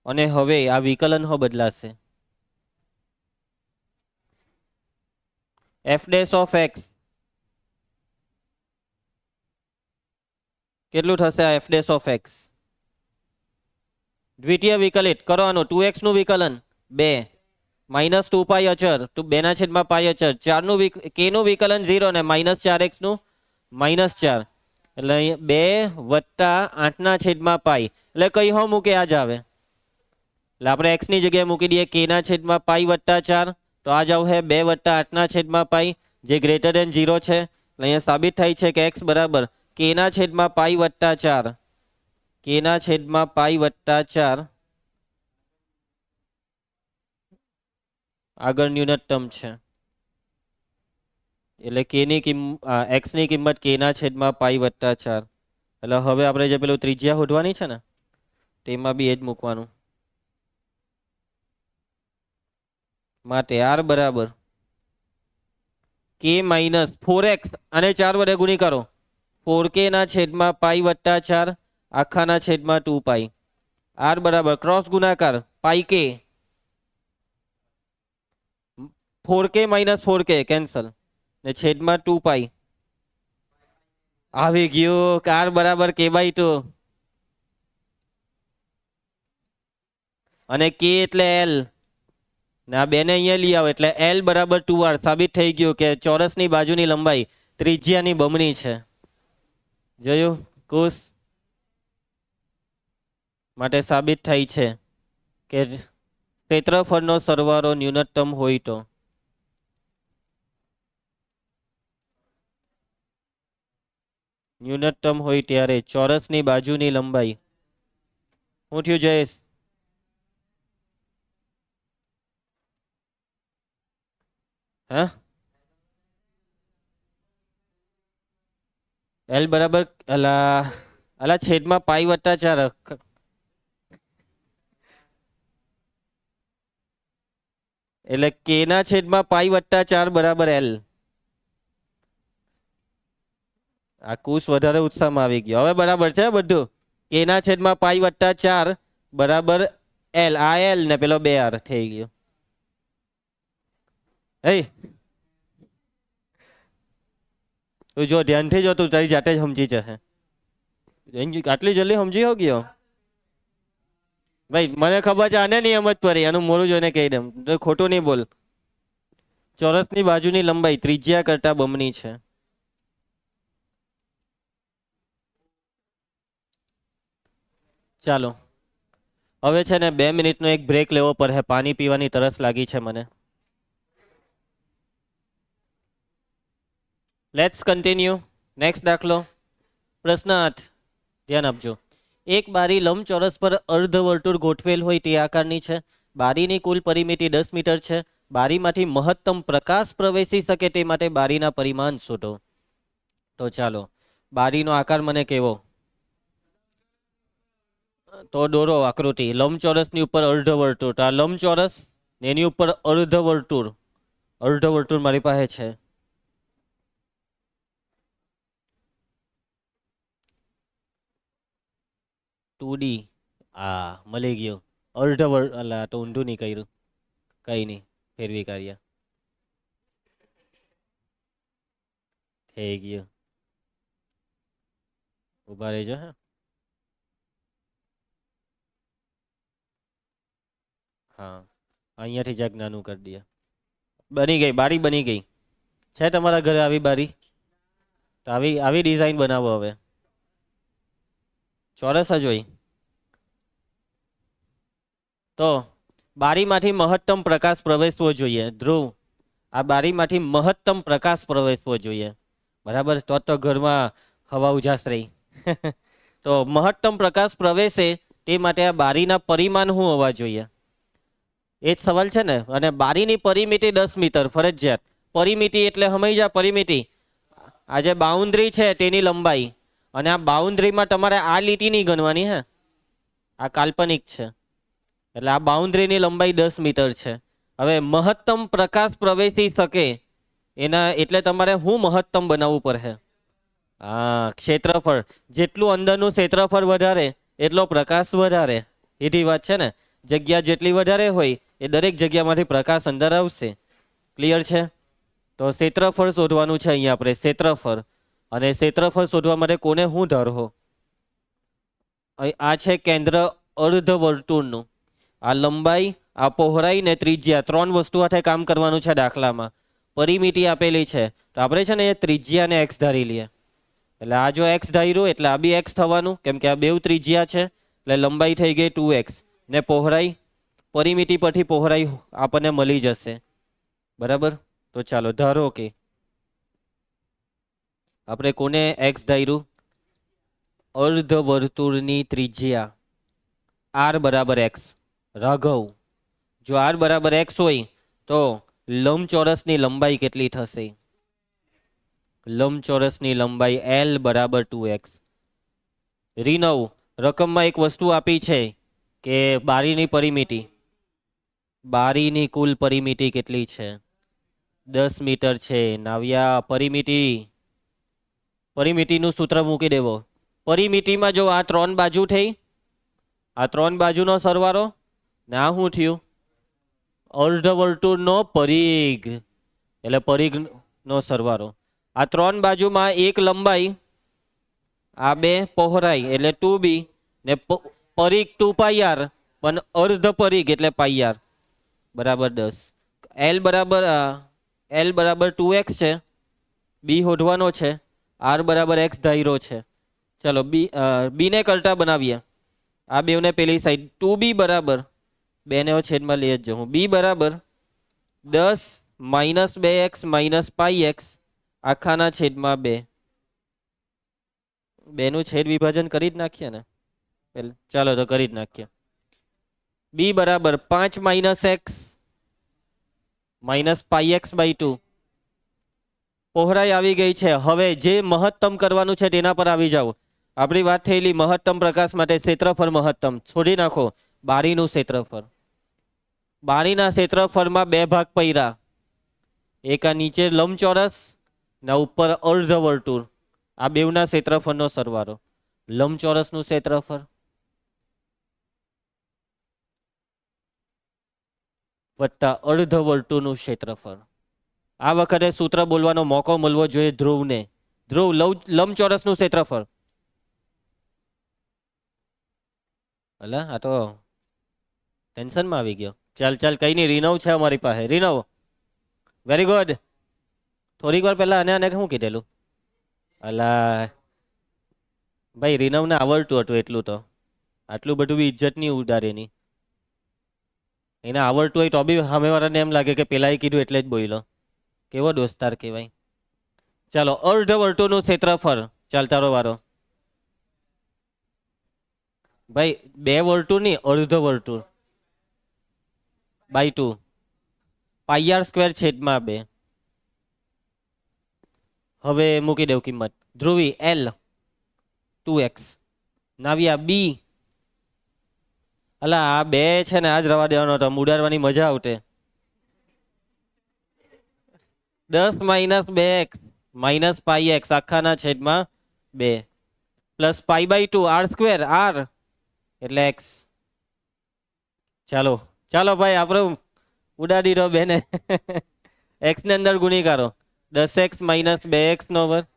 અને હવે આ વિકલન હો બદલાશે. f' ઓફ x કેટલું થશે? આ f' ઓફ x દ્વિતીય વિકલિત કરવાનું. 2x નું વિકલન 2 -2π અચર 2/પાઈ અચર 4 નું k નું વિકલન 0 ને -4x નું -4, એટલે 2 + 8/પાઈ, એટલે કઈ હો મૂકે આ જ આવે. એટલે આપણે x ની જગ્યાએ મૂકી દઈએ k ના છેદમાં પાઈ + 4, તો આ જ આવશે 2 + 8/પાઈ જે ગ્રેટર દેન 0 છે. એટલે અહીંયા સાબિત થાય છે કે x બરાબર k ના છેદમાં પાઈ + 4 k ના છેદમાં પાઈ + 4 આગળ ન્યૂનતમ છે. એટલે x ની કિંમત k ના છેદમાં પાઈ + 4. એટલે હવે આપણે જે પેલું ત્રિજ્યા શોધવાની છે ને તેમાં બી એ જ મૂકવાનું. માટે r બરાબર k - 4x અને 4 વડે ગુણી કરો. 4k ના છેદમાં પાઈ + 4 આખાના છેદમાં 2π. r બરાબર ક્રોસ ગુણાકાર πk 4k - 4k કેન્સલ ને છેદમાં 2π. આવી ગયું r બરાબર k/2 અને k એટલે l ને આ બેને અહીંયા લઈ આવો એટલે l બરાબર 2r. સાબિત થઈ ગયું કે ચોરસની બાજુની લંબાઈ ત્રિજ્યાની બમણી છે. જોયું ખુશ? માટે સાબિત થાય છે કે ક્ષેત્રફળનો સરવાળો ન્યૂનતમ હોય તો ત્યારે ચોરસની બાજુની લંબાઈ. શું થયું જયેશ? હા, l બરાબર અલા છેદમાં પાઈ + 4 એટલે k ના છેદમાં પાઈ + 4 બરાબર l. આ કુશ વધારે ઉત્સાહમાં આવી ગયો. હવે બરાબર છે બધું. k ના છેદમાં પાઈ + 4 બરાબર l. આ l ને પેલો 2r થઈ ગયો. તું જો ધ્યાનથી જો તું તારી જાતે જ સમજી જશે. આટલી જલ્દી સમજી હો ગયો ભાઈ? મને ખબર છે આને નહીં સમજ પડી. આનું મોડું જોઈને કહી દઉં તો ખોટું નહીં બોલ. ચોરસની બાજુની લંબાઈ ત્રિજ્યા કરતા બમણી છે. ચાલો હવે છે ને 2 મિનિટનો એક બ્રેક લેવો પડે. પાણી પીવાની તરસ લાગી છે મને. Let's continue. નેક્સ્ટ દાખલો પ્રશ્ન 8. ધ્યાન આપજો. એક બારી લંબચોરસ પર અર્ધવર્તુળ ગોઠવેલ હોય તે આકારની છે. બારીની કુલ પરિમિતિ 10 મીટર છે. બારીમાંથી મહત્તમ પ્રકાશ પ્રવેશી શકે તે માટે બારીના પરિમાણ શોધો. તો ચાલો, બારીનો આકાર મને કેવો તો દોરો આકૃતિ. લંબચોરસની ઉપર અર્ધવર્તુળ, તો આ લંબચોરસ ને એની ઉપર અર્ધવર્તુળ. અર્ધવર્તુળ મારી પાસે છે. ટુડી મળી ગયું. અર્ધવર્તુળ. અલા, તો ઊંધું નહીં કર્યું, કઈ નહીં, ફેરવી કાઢ્યા, થઈ ગયું. ઉભા રહેજો. હા, અહીંયાથી જાક નાનું કરી દે. બની ગઈ, બારી બની ગઈ. છે તમારા ઘરે આવી બારી? તો આવી આવી ડિઝાઇન બનાવો. હવે ચોરસ જ હોય. તો બારીમાંથી મહત્તમ પ્રકાશ પ્રવેશવો જોઈએ. ધ્રુવ, આ બારીમાંથી મહત્તમ પ્રકાશ પ્રવેશવો જોઈએ. બરાબર, તો ઘરમાં હવા ઉજાસ રહી. તો મહત્તમ પ્રકાશ પ્રવેશે તે માટે આ બારીના પરિમાણ શું હોવા જોઈએ? એ જ સવાલ છે ને. અને બારીની પરિમિતિ 10 મીટર ફરજિયાત. પરિમિતિ એટલે સમજ્યા? પરિમિતિ આ જે બાઉન્ડ્રી છે તેની લંબાઈ. અને આ બાઉન્ડ્રીમાં તમારે આ લીટી નહીં ગણવાની. હે, આ કાલ્પનિક છે. એટલે આ બાઉન્ડ્રીની લંબાઈ 10 મીટર છે. હવે મહત્તમ પ્રકાશ પ્રવેશી શકે એના એટલે તમારે શું મહત્તમ બનાવવું પડે? ક્ષેત્રફળ. જેટલું અંદરનું ક્ષેત્રફળ વધારે એટલો પ્રકાશ વધારે. એથી વાત છે ને. જગ્યા જેટલી વધારે હોય એ દરેક જગ્યામાંથી પ્રકાશ અંદર આવશે. ક્લિયર છે? તો ક્ષેત્રફળ શોધવાનું છે અહીંયા આપણે. ક્ષેત્રફળ. અને ક્ષેત્રફળ શોધવા માટે કોને શું ધરહો? આ છે કેન્દ્ર અર્ધવર્તુળનું. આ લંબાઈ, આ પહોળાઈ ને ત્રિજ્યા, 3 વસ્તુ સાથે કામ કરવાનું છે દાખલામાં. પરિમિતિ આપેલી છે તો આપણે છે ને એ ત્રિજ્યાને એક્સ ધારી લઈએ. એટલે આ જો એક્સ ધાર્યું એટલે આ બી એક્સ થવાનું, કેમ કે આ બેવ ત્રિજ્યા છે. એટલે લંબાઈ થઈ ગઈ 2x. ને પહોળાઈ, પરિમિતિ પરથી પહોળાઈ આપણને મળી જશે. બરાબર, તો ચાલો ધારો કે આપણે કોને એક્સ ધાર્યું? અર્ધવર્તુળની ત્રિજ્યા આર બરાબર એક્સ. રાઘવ, જો આર બરાબર એક્સ હોય તો લંબચોરસની લંબાઈ કેટલી થશે? લંબચોરસની લંબાઈ એલ બરાબર 2x. રીનવ, રકમમાં એક વસ્તુ આપી છે કે બારીની પરિમિતિ. બારીની કુલ પરિમિતિ કેટલી છે? 10 મીટર છે. નાવ્યા, પરિમિતિનું સૂત્ર મૂકી દેવો. પરિમિતિમાં જો આ 3 બાજુ થઈ, આ 3 બાજુનો સરવાળો ને આ શું થયું? અર્ધવર્તુળનો પરિઘ. એટલે પરિઘનો સરવાળો. આ 3 બાજુમાં એક લંબાઈ, આ 2 પહોળાઈ એટલે 2b ને પરિઘ 2πr, પણ અર્ધ પરિઘ એટલે πr બરાબર 10. એલ બરાબર 2x છે. બી શોધવાનો છે. આર બરાબર એક્સ ધાર્યો છે. ચલો બી ને કરતા બનાવીએ. આ બેવને પેલી સાઈડ 2b બરાબર 2 ને છેદમાં લઈ જ હું. બી બરાબર 10 - 2x - πx આખાના છેદમાં 2. 2 નું છેદ વિભાજન કરી જ નાખીએ ને. ચાલો તો કરી જ નાખીએ. બી બરાબર 5 - x - πx/2. પહોળાઈ આવી ગઈ છે. હવે જે મહત્તમ કરવાનું છે તેના પર આવી જાઓ. આપણી વાત થયેલી મહત્તમ પ્રકાશ માટે ક્ષેત્રફળ મહત્તમ છોડી નાખો. બારીનું ક્ષેત્રફળ. બારીના ક્ષેત્રફળમાં 2 ભાગ પડ્યા. એક આ નીચે લંબચોરસ ના ઉપર અર્ધવર્તુળ. આ બેવના ક્ષેત્રફળનો સરવાળો. લંબચોરસનું ક્ષેત્રફળ વત્તા અર્ધવર્તુળનું ક્ષેત્રફળ. આ વખતે સૂત્ર બોલવાનો મોકો મળવો જોઈએ ધ્રુવને. ધ્રુવ, લંબચોરસનું ક્ષેત્રફળ. અલા, આ તો ટેન્શનમાં આવી ગયો. ચાલ કઈ નહીં. રીનવ છે અમારી પાસે. રીનવ, વેરી ગુડ. થોડીક વાર પહેલા આને શું કીધેલું? અલા ભાઈ, રીનવને આવડતું હતું એટલું તો. આટલું બધું બી ઇજ્જત નહીં ઉડાડે એની. એને આવડતું હોય તો બી સામેવાળાને એમ લાગે કે પેલાએ કીધું એટલે જ બોલ્યો. કેવો દોસ્તાર કહેવાય. ચાલો અર્ધવર્તુળનું ક્ષેત્રફળ. ચાલ તારો વારો. ભાઈ બે વર્તુળ નહીં, અર્ધવર્તુળ. બાય 2 પાઈ આર સ્ક્વેર છેદમાં 2. હવે મૂકી દઉં કિંમત. Dhruvi L 2x. નાવ્યા બી. અલા આ બે છે ને આજ રવા દેવાનો હતો, ઉડાડવાની મજા આવતે. 10 minus 2x minus pi x આખાના છેદમાં 2 plus pi by 2 r square r એટલે એક્સ. ચાલો ચાલો ભાઈ આપણે ઉડાડી દો બેને. એક્સ ને અંદર ગુણીકારો. 10x માઇનસ 2x નો વર્ગ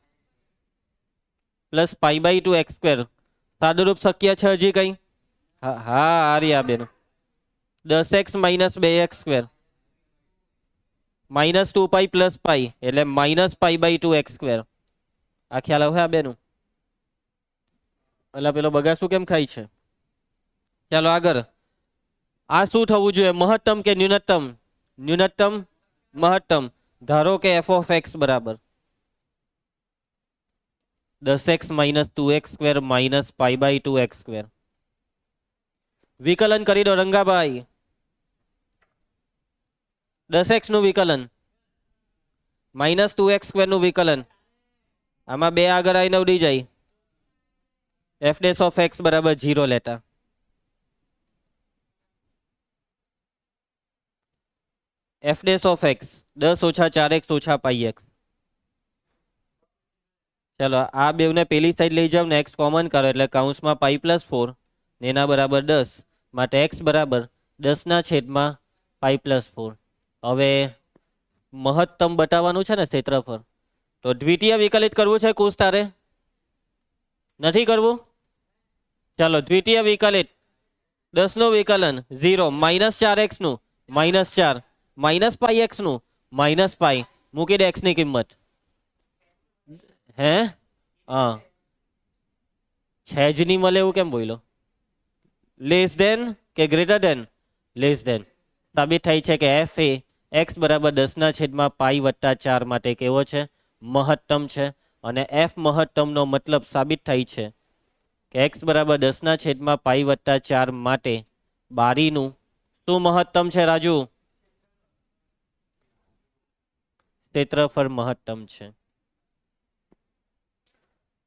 plus pi by 2 x square. સાદુરૂપ શક્ય છે હજી કઈ? હા હા આર્યા બેન. 10x minus 2x square minus 2 pi plus pi એટલે minus pi by 2 x square. આ ખ્યાલ આવે આ બેનું? એટલે પેલો બગાસું કેમ ખાય છે? ચાલો આગળ. આ શું થવું જોઈએ, મહત્તમ કે ન્યૂનતમ? ન્યૂનતમ મહત્તમ. ધારો કે એફ ઓફ એક્સ બરાબર 10x minus 2x square minus pi by 2 x square. વિકલન કરી દો રંગાભાઈ. 10x નું વિકલન માઇનસ 2x સ્ક્વેર નું વિકલન. આમાં બે આગળ આવીને ઉડી જાય. એફ ડેશ ઓફ એક્સ બરાબર 0 લેતા. એફ ડેશ ઓફ એક્સ 10 ઓછા 4x ઓછા પાઈ એક્સ. ચાલો આ બેવને પેલી સાઈડ લઈ જાવ ને એક્સ કોમન કરો એટલે કૌંસમાં પાઈ પ્લસ 4 ને એના બરાબર 10 માટે એક્સ બરાબર 10 ના છેદમાં પાઈ પ્લસ 4. હવે મહત્તમ બતાવવાનું છે ને ક્ષેત્રફળ, તો દ્વિતીય વિકલિત કરવું છે કુશ તારે? નથી કરવું? ચાલો દ્વિતીય વિકલિત 10 નું વિકલન 0 માઇનસ 4x નું માઇનસ 4 માઇનસ પાઈ એક્સ નું માઇનસ પાઈ. મૂકી દે એક્સ ની કિંમત. હે હા છે જ નહીં મળે એવું કેમ બોલો? લેસ દેન કે ગ્રેટર દેન? Less than. સાબિત થાય છે કે એફ એ એક્સ બરાબર 10 ના છેદમાં પાઈ વત્તા 4 માટે કેવો છે? મહત્તમ છે. અને એફ મહત્તમનો મતલબ સાબિત થાય છે કે એક્સ બરાબર 10 ના છેદમાં પાઈ વત્તા 4 માટે બારીનું શું મહત્તમ છે રાજુ? ક્ષેત્રફળ મહત્તમ છે.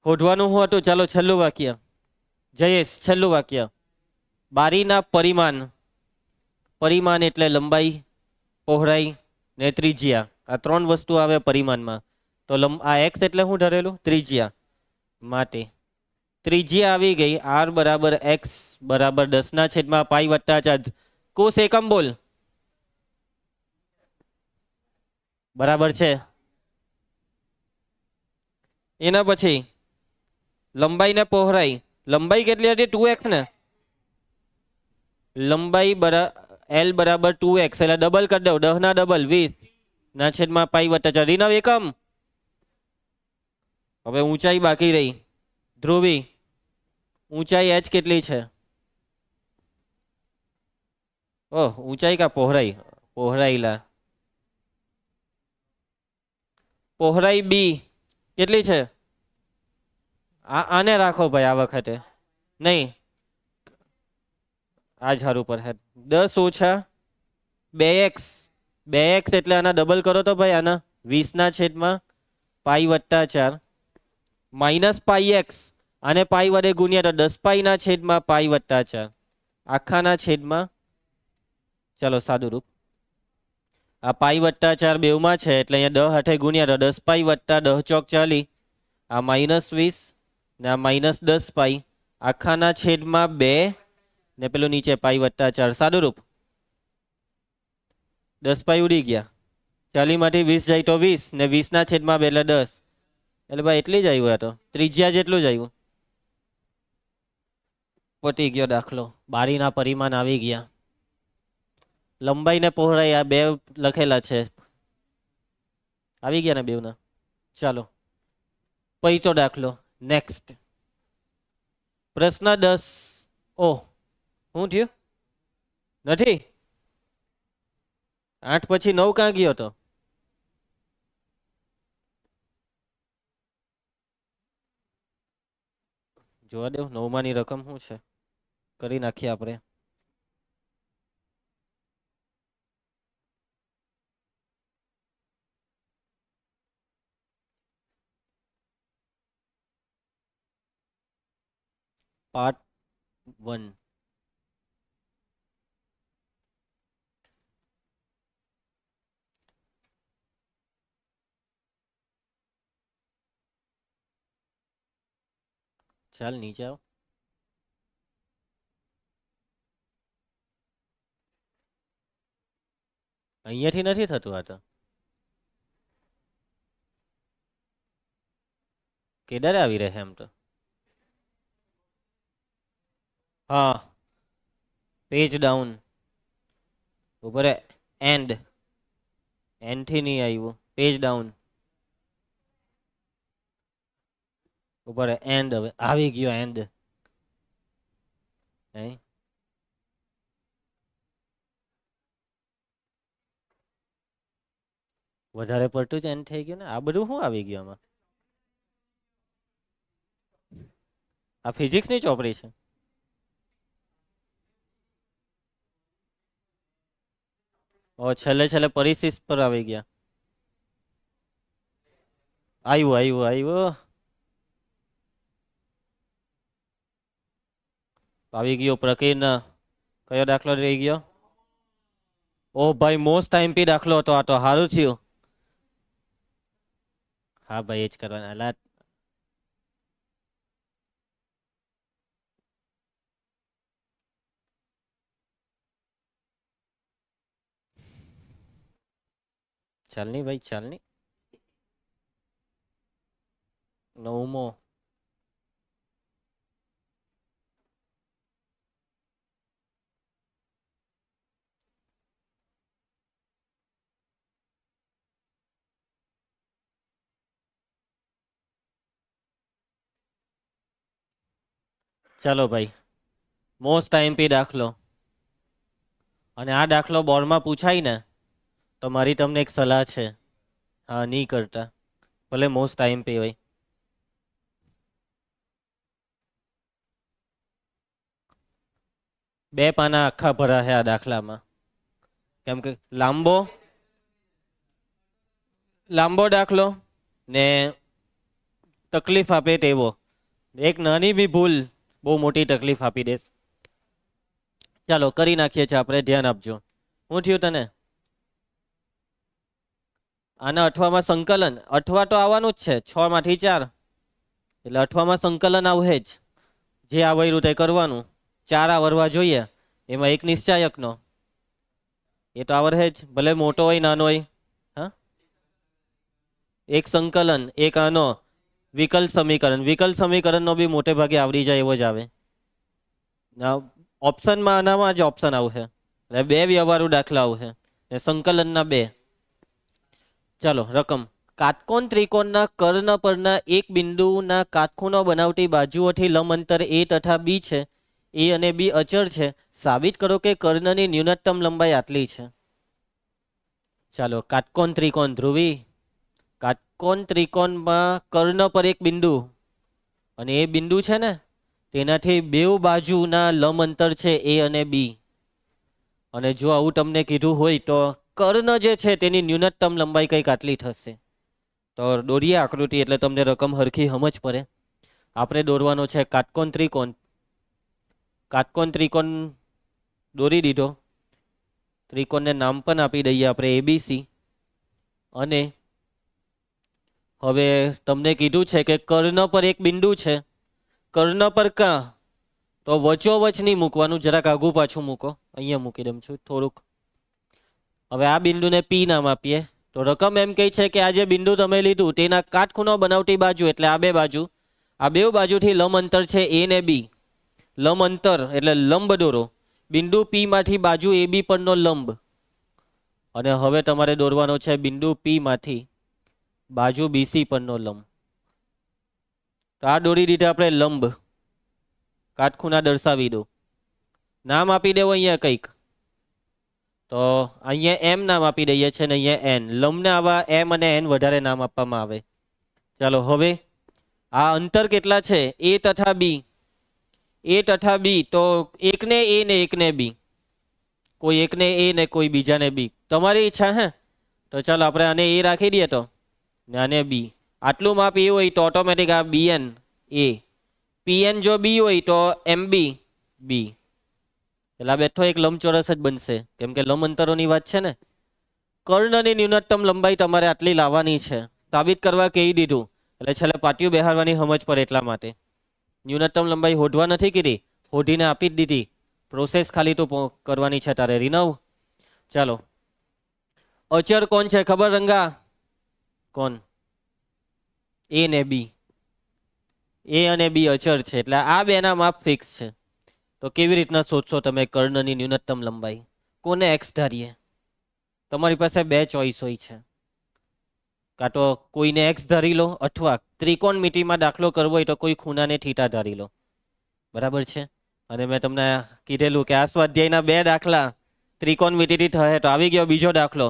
શોધવાનું શું હતું? ચાલો છેલ્લું વાક્ય. જયેશ છેલ્લું વાક્ય. બારીના પરિમાણ. પરિમાણ એટલે લંબાઈ, પહોળાઈ ને ત્રિજ્યા. આ ત્રણ વસ્તુ આવે પરિમાણમાં. તો આ એક્સ એટલે શું ધરેલું? ત્રિજ્યા. માટે ત્રિજ્યા આવી ગઈ આર બરાબર એક્સ બરાબર 10 ના છેદમાં પાઈ વત્તા 4. કુશ એકમ બોલ. બરાબર છે. એના પછી લંબાઈ ને પહોળાઈ. લંબાઈ કેટલી હતી? 2x ને. લંબાઈ એલ બરાબર 2x એટલે ડબલ કરી દઉં. 10 ના ડબલ 20 ના છેદમાં પાઈ વત્તા 4. રીનવ એકમ. હવે ઊંચાઈ બાકી રહી. ધ્રુવી ઊંચાઈ h કેટલી છે? ઓહ ઊંચાઈ કા પહોળાઈ? પહોળાઈલા. પહોળાઈ બી કેટલી છે? આને રાખો ભાઈ આ વખતે નહીં. આ ઝાડુ પર હે 10 ઓછા 2x 2x એટલે આના ડબલ કરો તો ભાઈ આના 20 ના છેદમાં પાઈ વત્તા 4 માઇનસ પાઈ એક્સ. આને પાઈ વડે ગુણ્યા તો 10 પાઈ ના છેદમાં પાઈ વત્તા 4 આખાના છેદમાં. ચલો સાદું રૂપ. આ પાઈ વત્તા 4 બેવમાં છે એટલે અહીંયા 10 હાથે ગુણ્યા તો 10 પાઈ વત્તા 10 ચોક 40. આ માઇનસ 20 ને આ માઇનસ 10 પાઈ આખાના છેદમાં 2 ને પેલું નીચે પાઈ વત્તા 4. સાદું રૂપ. 10 પાઈ ઉડી ગયા. 40 માંથી 20 જાય તો 20 ને 20 ના છેદમાં 2 એટલે 10. એટલે ભાઈ એટલી જ આવ્યું. આ તો ત્રિજ્યા જેટલું જ આવ્યું. પતી ગયો દાખલો. બારીના પરિમાણ આવી ગયા. લંબાઈ ને પહોળાઈ આ બે લખેલા છે. આવી ગયા ને બેવના. ચાલો પૈતો દાખલો. નેક્સ્ટ પ્રશ્ન 10. ઓહ શું થયું? નથી 8 પછી 9 ક્યાં ગયો તો? જોવા દો નવમાની રકમ શું છે, કરી નાખીએ આપણે. પાર્ટ 1. ચાલ નીચે આવ. અહીંયાથી નથી થતું આ તો. કેદારે આવી રહે એમ તો. હા, પેજ ડાઉન ઉપર એન્ડ. એન્ડ થી નહીં આવ્યું, પેજ ડાઉન ઉપર એન્ડ. હવે આવી ગયો એન્ડ. વધારે પડતું જ એન્ડ થઈ ગયું ને. આ બધું શું આવી ગયું આમાં? આ ફિઝિક્સની ચોપડી છે. છેલ્લે છેલ્લે પરિશિષ્ટ પર આવી ગયા. આવ્યું. આવી ગયો પ્રકીર્ણ. કયો દાખલો રહી ગયો? ઓ ભાઈ, મોસ્ટ આઈએમપી દાખલો હતો આ તો. સારું થયું. હા ભાઈ, એ જ કરવાના. ચાલ ની ભાઈ, ચાલ ની. નવમો. ચાલો ભાઈ, મોસ્ટ આઈએમપી દાખલો. અને આ દાખલો બોર્ડમાં પૂછાય ને તો મારી તમને એક સલાહ છે. હા, નહીં કરતા, ભલે મોસ્ટ આઈએમપી હોય. બે પાના આખા ભરા છે આ દાખલામાં. કેમ કે લાંબો દાખલો ને તકલીફ આપે તેવો. એક નાની બી ભૂલ બહુ મોટી તકલીફ આપી દેશ. ચાલો કરી નાખીએ છીએ આપણે. ધ્યાન આપજો. શું થયું તને? આના અઠવામાં સંકલન. અઠવા તો આવવાનું જ છે, 6 માંથી 4. એટલે અઠવામાં સંકલન આવશે જ. જે આવડ્યું તે કરવાનું. 4 આવડવા જોઈએ. એમાં એક નિશ્ચાયકનો. એ તો આવડે જ, ભલે મોટો હોય નાનો હોય. હા, એક સંકલન, એક આનો વિકલ સમીકરણ. વિકલ સમીકરણનો બી મોટે ભાગે આવડી જાય એવો જ આવે. ઓપ્શનમાં આનામાં જ ઓપ્શન આવશે. એટલે 2 વ્યવહારુ દાખલા આવશે ને સંકલનના 2. ચાલો રકમ. કાટકોણ ત્રિકોણના કર્ણ પરના એક બિંદુના કાટખૂણો બનાવતી બાજુઓથી લંબ અંતર a તથા b છે. a અને b અચળ છે. સાબિત કરો કે કર્ણની ન્યૂનતમ લંબાઈ આટલી છે. ચાલો, કાટકોણ ત્રિકોણ. ધ્રુવી, કાટકોણ ત્રિકોણમાં કર્ણ પર એક બિંદુ અને એ બિંદુ છે ને તેનાથી બેઉ બાજુના લંબ અંતર છે a અને b. અને જો આવું તમને કીધું હોય તો કર્ણ જે છે તેની ન્યૂનતમ લંબાઈ કંઈક આટલી થશે. તો દોરીએ આકૃતિ એટલે તમને રકમ હરખી સમજ પડે. આપણે દોરવાનો છે કાટકોણ ત્રિકોણ. કાટકોણ ત્રિકોણ દોરી દીધો. ત્રિકોણને નામ પણ આપી દઈએ આપણે એબીસી. અને હવે તમને કીધું છે કે કર્ણ પર એક બિંદુ છે. કર્ણ પર કાં? તો વચ્ચોવચ નહીં મૂકવાનું, જરાક આઘું પાછું મૂકો. અહીંયા મૂકી દઉં છું થોડુંક. હવે આ બિંદુને પી નામ આપીએ. તો રકમ એમ કહે છે કે આ જે બિંદુ તમે લીધું તેના કાટખૂણો બનાવતી બાજુ એટલે આ બે બાજુ, આ બે બાજુથી લંબ અંતર છે a ને b. લંબ અંતર એટલે લંબ દોરો. બિંદુ પી માંથી બાજુ એ બી પરનો લંબ. અને હવે તમારે દોરવાનો છે બિંદુ પી માંથી બાજુ બીસી પરનો લંબ. તો આ દોરી દીધા આપણે લંબ. કાટખૂણા દર્શાવી દો. નામ આપી દેવો અહીંયા કંઈક. તો અહીંયા એમ નામ આપી દઈએ છે ને અહીંયા એન. લંબને આવા એમ અને એન વધારે નામ આપવામાં આવે. ચાલો હવે આ અંતર કેટલા છે? a તથા b. એ તથા બી, તો એકને એ ને એકને બી, કોઈ એકને એ ને કોઈ બીજાને બી, તમારી ઈચ્છા. હે તો ચાલો આપણે આને એ રાખી દઈએ, તો આને બી. આટલું માપ એ હોય તો ઓટોમેટિક આ બીએન એ, પીએન જો બી હોય તો એમ બી બી. એટલે આ બેઠો એક લંબચોરસ જ બનશે, કેમ કે લંબ અંતરોની વાત છે ને. કર્ણની ન્યૂનતમ લંબાઈ તમારે આટલી લાવવાની છે, સાબિત કરવા કહી દીધું, એટલે છેલ્લે પાટિયું બેહારવાની સમજ પડે એટલા માટે. ન્યૂનતમ લંબાઈ હોધવા નથી કીધી, હોધીને આપી જ દીધી, પ્રોસેસ ખાલી તો કરવાની છે તારે રીનવ. ચાલો, અચર કોણ છે ખબર રંગા? કોણ? એ ને બી. એ અને બી અચર છે, એટલે આ બેના માપ ફિક્સ છે. તો કેવી રીતના શોધશો તમે કર્ણની ન્યૂનતમ લંબાઈ? કોને એક્સ ધારીએ? તમારી પાસે બે ચોઈસ હોય છે, કાં તો કોઈને એક્સ ધારી લો, અથવા ત્રિકોણમિતિમાં દાખલો કરવો હોય તો કોઈ ખૂણાને થીટા ધારી લો. બરાબર છે. અને મેં તમને કીધેલું કે આ સ્વાધ્યાયના બે દાખલા ત્રિકોણમિતિથી થશે, તો આવી ગયો બીજો દાખલો.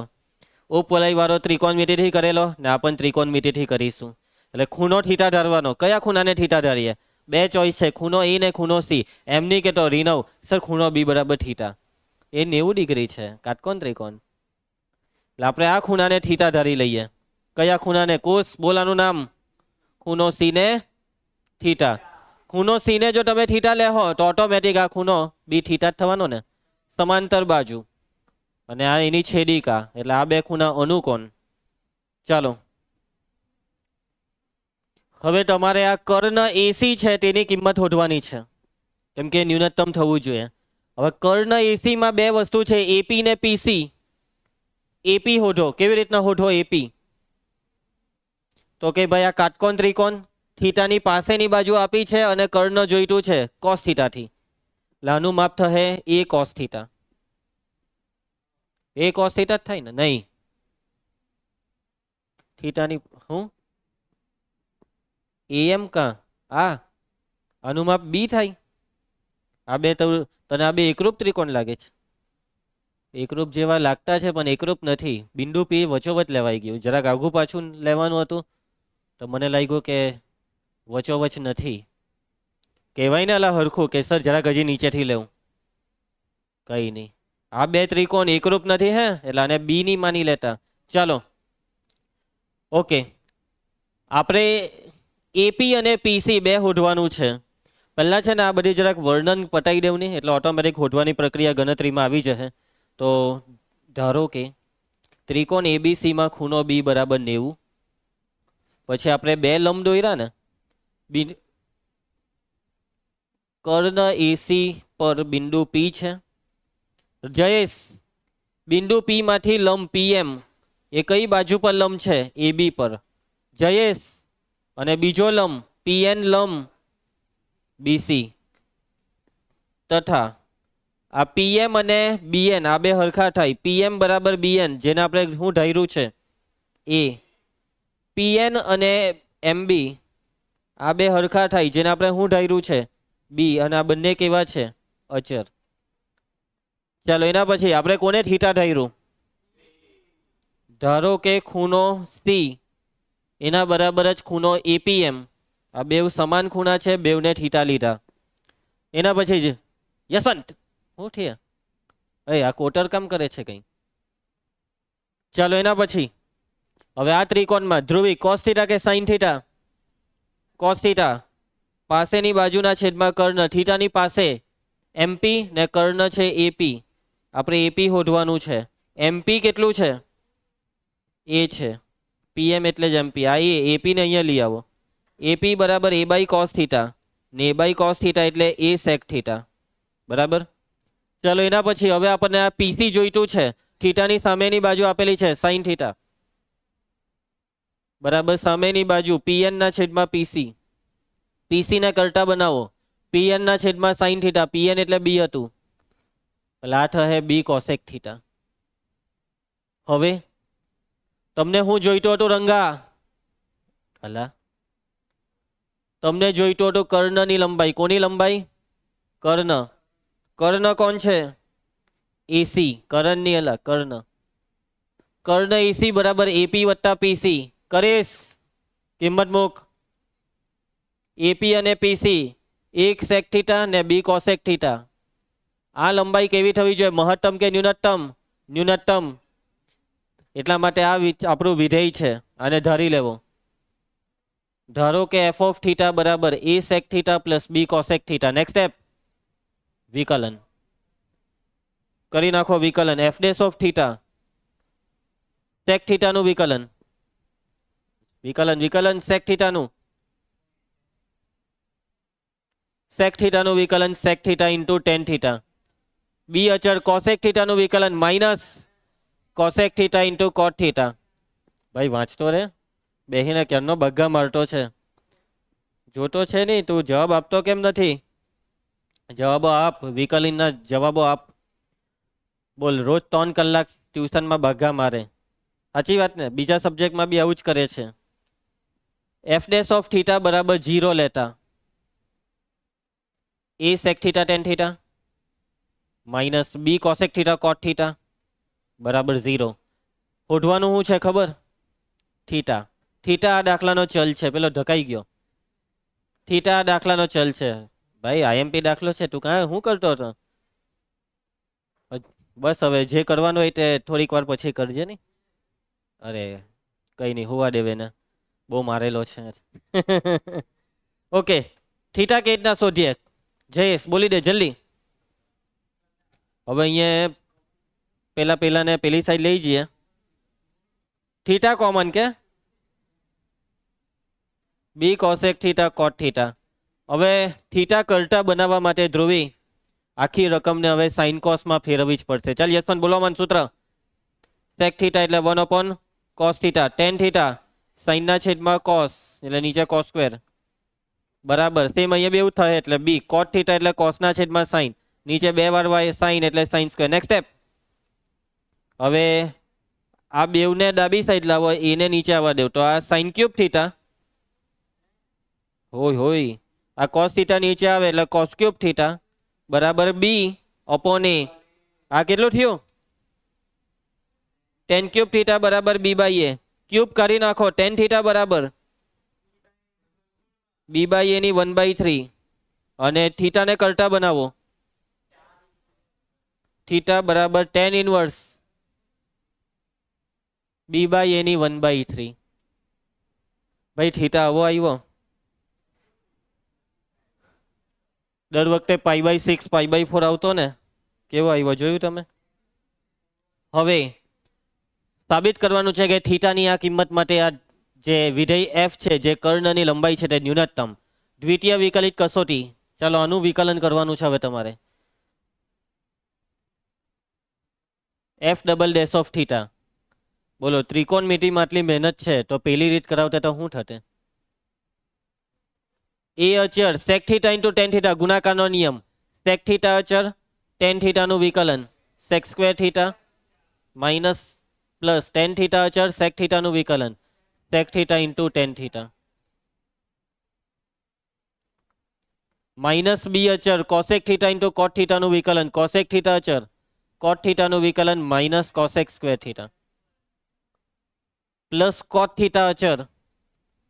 ઉપવલય વાળો ત્રિકોણમિતિથી કરેલો ને આ પણ ત્રિકોણમિતિથી કરીશું. એટલે ખૂણો થીટા ધારવાનો. કયા ખૂણાને થીટા ધારીએ? બે ચોઈસ છે, ખૂણો એ ને ખૂણો સી. એમની કે તો રીનવ સર ખૂણો બી બરાબર થીટા. એ 90 ડિગ્રી છે, કાટકોણ ત્રિકોણ. એટલે આપણે આ ખૂણાને થીટા ધારી લઈએ. કયા ખૂણાને? કોષ બોલાનું નામ. ખૂણો સી ને થીટા. ખૂણો સી ને જો તમે થીટા લેહો તો ઓટોમેટિક આ ખૂણો બી થીટા જ થવાનો ને, સમાંતર બાજુ. અને આ એની છેદિકા, એટલે આ બે ખૂણા અનુકોણ. ચાલો, હવે તમારે આ કર્ણ એસી છે તેની કિંમત શોધવાની છે, કેમ કે ન્યૂનતમ થવું જોઈએ. હવે કર્ણ એસી માં બે વસ્તુ છે, એપી ને પીસી. એપી શોધો. કેવી રીતના શોધો એપી? તો કે ભાઈ આ કાટકોણ ત્રિકોણ, થીટાની પાસેની બાજુ આપી છે અને કર્ણ જોઈતું છે કોસ થીટાથી. આનું માપ થશે એ કોસ થીટા. એ કોસ થીટા જ થાય ને? નહીં, થીટાની હું એમ કા આનું માપ બી થાય. આ બે તને આ બે એકરૂપ ત્રિકોણ લાગે છે? એકરૂપ જેવા લાગતા છે પણ એકરૂપ નથી. બિંદુ પી વચોવચ લેવાઈ ગયું, જરાક આઘું પાછું લેવાનું હતું તો મને લાગ્યું કે વચોવચ નથી. કહેવાય ને અલા હરખું કે સર જરાક હજી નીચેથી લેવું. કઈ નહીં, આ બે ત્રિકોણ એકરૂપ નથી. હે એટલે આને બી ની માની લેતા. ચાલો, ઓકે, આપણે એપી અને પીસી બે શોધવાનું છે. પહેલા છે ને આ બધી જરાક વર્ણન પટાઈ દેવું નહીં, એટલે ઓટોમેટિક શોધવાની પ્રક્રિયા ગણતરીમાં આવી જશે. તો ધારો કે ત્રિકોણ એબીસીમાં ખૂણો બી બરાબર 90. પછી આપણે બે લંબ દોર્યા ને, કર્ણ એસી પર બિંદુ પી છે. જયેશ, બિંદુ પી માંથી લંબ પીએમ એ કઈ બાજુ પર લંબ છે? એબી પર. જયેશ, અને બીજો લંબ પીએન લંબ બીસી, તથા આ પીએમ અને બીએન આ બે હરખા થાય. પીએમ બરાબર બીએન, જેને આપણે શું ધાર્યું છે એ. પીએન અને એમબી આ બે હરખા થાય, જેને આપણે શું ધાર્યું છે બી. અને આ બંને કેવા છે? અચર. ચાલો, એના પછી આપણે કોને થીટા ધાર્યું? ધારો કે ખૂણો સી એના બરાબર જ ખૂણો એપીએમ. આ બેવ સમાન ખૂણા છે, બેવને થીટા લીધા. એના પછી જ યશવંત શું થયા? આ કોટર કામ કરે છે કઈ. ચાલો, એના પછી હવે આ ત્રિકોણમાં ધ્રુવી કોસ થીટા કે સાઇન થીટા? Cos theta. પાસેની બાજુના છેદમાં કર્ણ, થીટાની પાસે એમપી ને કર્ણ છે એપી. આપણે એપી શોધવાનું છે. એમપી કેટલું છે? એ છે. પીએમ એટલે જ એમપી. આ એપી ને અહીંયા લઈ આવો. એપી બરાબર એ બાય કોસ થીટા, ને એ બાય કોસ થીટા એટલે એ સેક થીટા. બરાબર. ચાલો, એના પછી હવે આપણને આ પીસી જોઈતું છે. થીટાની સામેની બાજુ આપેલી છે સાઇન થીટા. બરાબર, સામેની બાજુ પીએન ના છેદમાં પીસી. પીસી ને કરતા બનાવો. પીએન ના છેદમાં સાઇન થીટા. પીએન એટલે બી હતું, એટલે આ થશે બી કોસેક થીટા. હવે તમને હું જોઈતું હતું રંગા? અલા, તમને જોઈતું હતું કર્ણની લંબાઈ. કોની લંબાઈ? કર્ણ. કર્ણ કોણ છે? એસી. કર્ણની અલગ કર્ણ. કર્ણ એસી બરાબર એપી વત્તા પીસી. કરીશ કિંમત મૂક. એપી અને પીસી એક સેક થીટા ને બી કોસેક થીટા. આ લંબાઈ કેવી થવી જોઈએ? મહત્તમ કે ન્યૂનતમ? ન્યૂનતમ. એટલા માટે આ આપણું વિધેય છે, આને ધારી લેવો. ધારો કે એફ ઓફ થીટા બરાબર a sec theta plus b cosec theta. Next step વિકલન કરી નાખો. વિકલન f dash of theta sec થીટાનું વિકલન. વિકલન સેક થીટાનું. સેક થીટાનું વિકલન sec theta into tan theta. B અચળ કોસેક થીટાનું વિકલન minus cosec theta into cot theta. ભાઈ વાંચતો રે, બેહીને ક્યારનો બગ્ગા મારતો છે. જોતો છે નહીં તું, જવાબ આપતો કેમ નથી? જવાબો આપ, વિકલનના જવાબો આપ. બોલ, રોજ 3 કલાક ટ્યુશનમાં બગ્ગા મારે. સાચી વાત ને? બીજા સબ્જેક્ટમાં બી આવું જ કરે છે. એફ ડેશ ઓફ થીટા બરાબર 0 લેતા a sec theta tan theta minus b cosec theta cot theta બરાબર 0. શોધવાનું શું છે ખબર? થીટા. થીટા આ દાખલાનો ચલ છે. પેલો ઢકાઈ ગયો. થીટા આ દાખલાનો ચલ છે. ભાઈ આઈએમપી દાખલો છે, તું કાં શું કરતો હતો? બસ હવે જે કરવાનું હોય તે થોડીક વાર પછી કરજે ને. અરે કઈ નહીં, હોવા દેવે ને, બહુ મારેલો છે. ઓકે, થીટા કેવી રીતના શોધીએ? જયેશ બોલી દે જલ્દી. હવે અહીંયા પેલાને પેલી સાઈડ લઈ જઈએ. થીટા કોમન કે બી કોસેક થીટા કોટ થીટા. હવે થીટા કરતા બનાવવા માટે ધ્રુવી આખી રકમને હવે સાઇન કોસમાં ફેરવવી જ પડશે. ચાલ યશવંત બોલો મન સૂત્ર. સેક થીટા એટલે 1 કોસ થીટા. ટેન થીટા સાઇનના છેદમાં કોસ એટલે નીચે કોસ સ્ક્વેર બરાબર. સેમ અહીંયા બી એવું થાય એટલે બી કોટ થીટા એટલે કોસના છેદમાં સાઇન નીચે 2 વાર વાય સાઇન એટલે સાઇન સ્ક્વેર. Next step. હવે આ બેવને ડાબી સાઈડ લાવો, એને નીચે આવવા દેવ તો આ સાઇન ક્યુબ થીટા હોય આ કોસ થીટા નીચે આવે એટલે કોસ ક્યુબ થીટા બરાબર બી અપોન એ. આ કેટલું થયું? ટેન ક્યુબ થીટા બરાબર બી બાય એ. ક્યુબ કરી નાખો. ટેન થીટા બરાબર બી બાય એ ની 1/3 અને થીટાને કરતા બનાવો. થીટા બરાબર ટેન ઇનવર્સ બી બાય એ ની 1/3. ભાઈ થીટા આવો આવ્યો. દર વખતે π/6 π/4 આવતો ને, કેવો આવ્યો જોયું તમે? હવે સાબિત કરવાનું છે કે થીટાની આ કિંમત માટે આ જે વિધેય એફ છે, જે કર્ણની લંબાઈ છે તે ન્યૂનતમ. દ્વિતીય વિકલિત કસોટી. ચાલો આનું વિકલન કરવાનું છે હવે તમારે. F double dash of theta. બોલો, ત્રિકોણમિતિમાં આટલી મહેનત છે તો પેલી રીત કરાવતા તો શું થતે? એ અચળ sec theta into tan theta ગુણાકારનો નિયમ. સેક થીટા અચળ ટેન થીટાનું વિકલન sec square theta minus plus tan theta અચળ સેક થીટાનું વિકલન sec theta into tan theta minus b અચળ કોસેક થીટા ઇન્ટુ કોટ થીટાનું વિકલન કોસેક થીટા અચળ કોટ થીટાનું વિકલન minus cosec square theta plus cot theta અચળ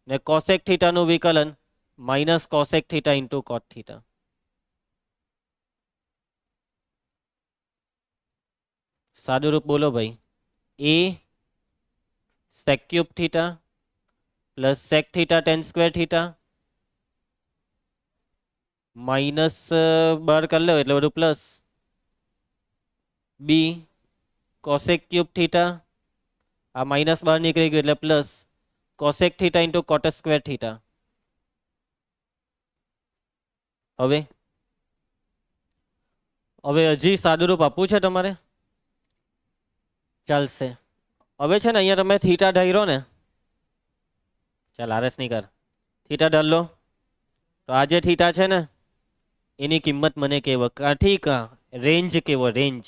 ને કોસેક થીટાનું વિકલન minus cosec theta into cot theta. સાદું રૂપ બોલો ભાઈ. એ sec cube theta plus sec theta tan square theta minus બાર કરી લો એટલે બધું plus b cosec cube theta આ માઇનસ બાર નીકળી ગયું એટલે plus cosec theta into cot square theta. હવે હજી સાદુરૂપ આપવું છે તમારે? ચાલશે. હવે છે ને અહીંયા તમે થીટા ધાર્યો ને, ચાલ આરએસ નહીં કર, થીટા ધાર લો તો આ જે થીટા છે ને એની કિંમત મને કેવો, ઠીક રેન્જ કેવો, રેન્જ.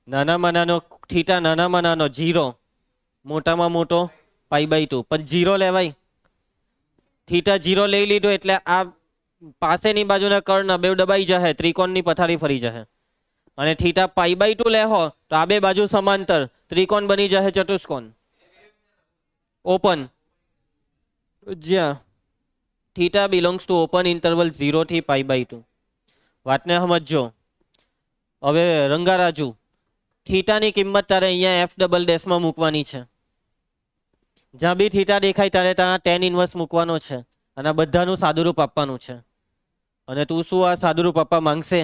નાનામાં નાનો થીટા, નાનામાં નાનો 0, મોટામાં મોટો π/2, પણ 0 લેવાય. થીટા 0 લઈ લીધો એટલે આ પાસેની બાજુના કર્ણ બે દબાઈ જશે, ત્રિકોણની પથારી ફરી જશે. અને થીટા π/2 લેહો તો આ બે બાજુ સમાંતર ત્રિકોણ બની જશે ચતુષ્કોણ ઓપન. જ્યાં theta belongs to open interval 0 થી π/2. વાતને સમજો. હવે રંગારાજુ, થીટાની કિંમત તારે અહીંયા એફ ડબલ ડેશમાં મૂકવાની છે. જ્યાં બી થીટા દેખાય ત્યારે ત્યાં ટેન ઇનવર્સ મૂકવાનો છે અને આ બધાનું સાદુરૂપ આપવાનું છે. અને તું શું આ સાદુરૂપ આપવા માંગશે?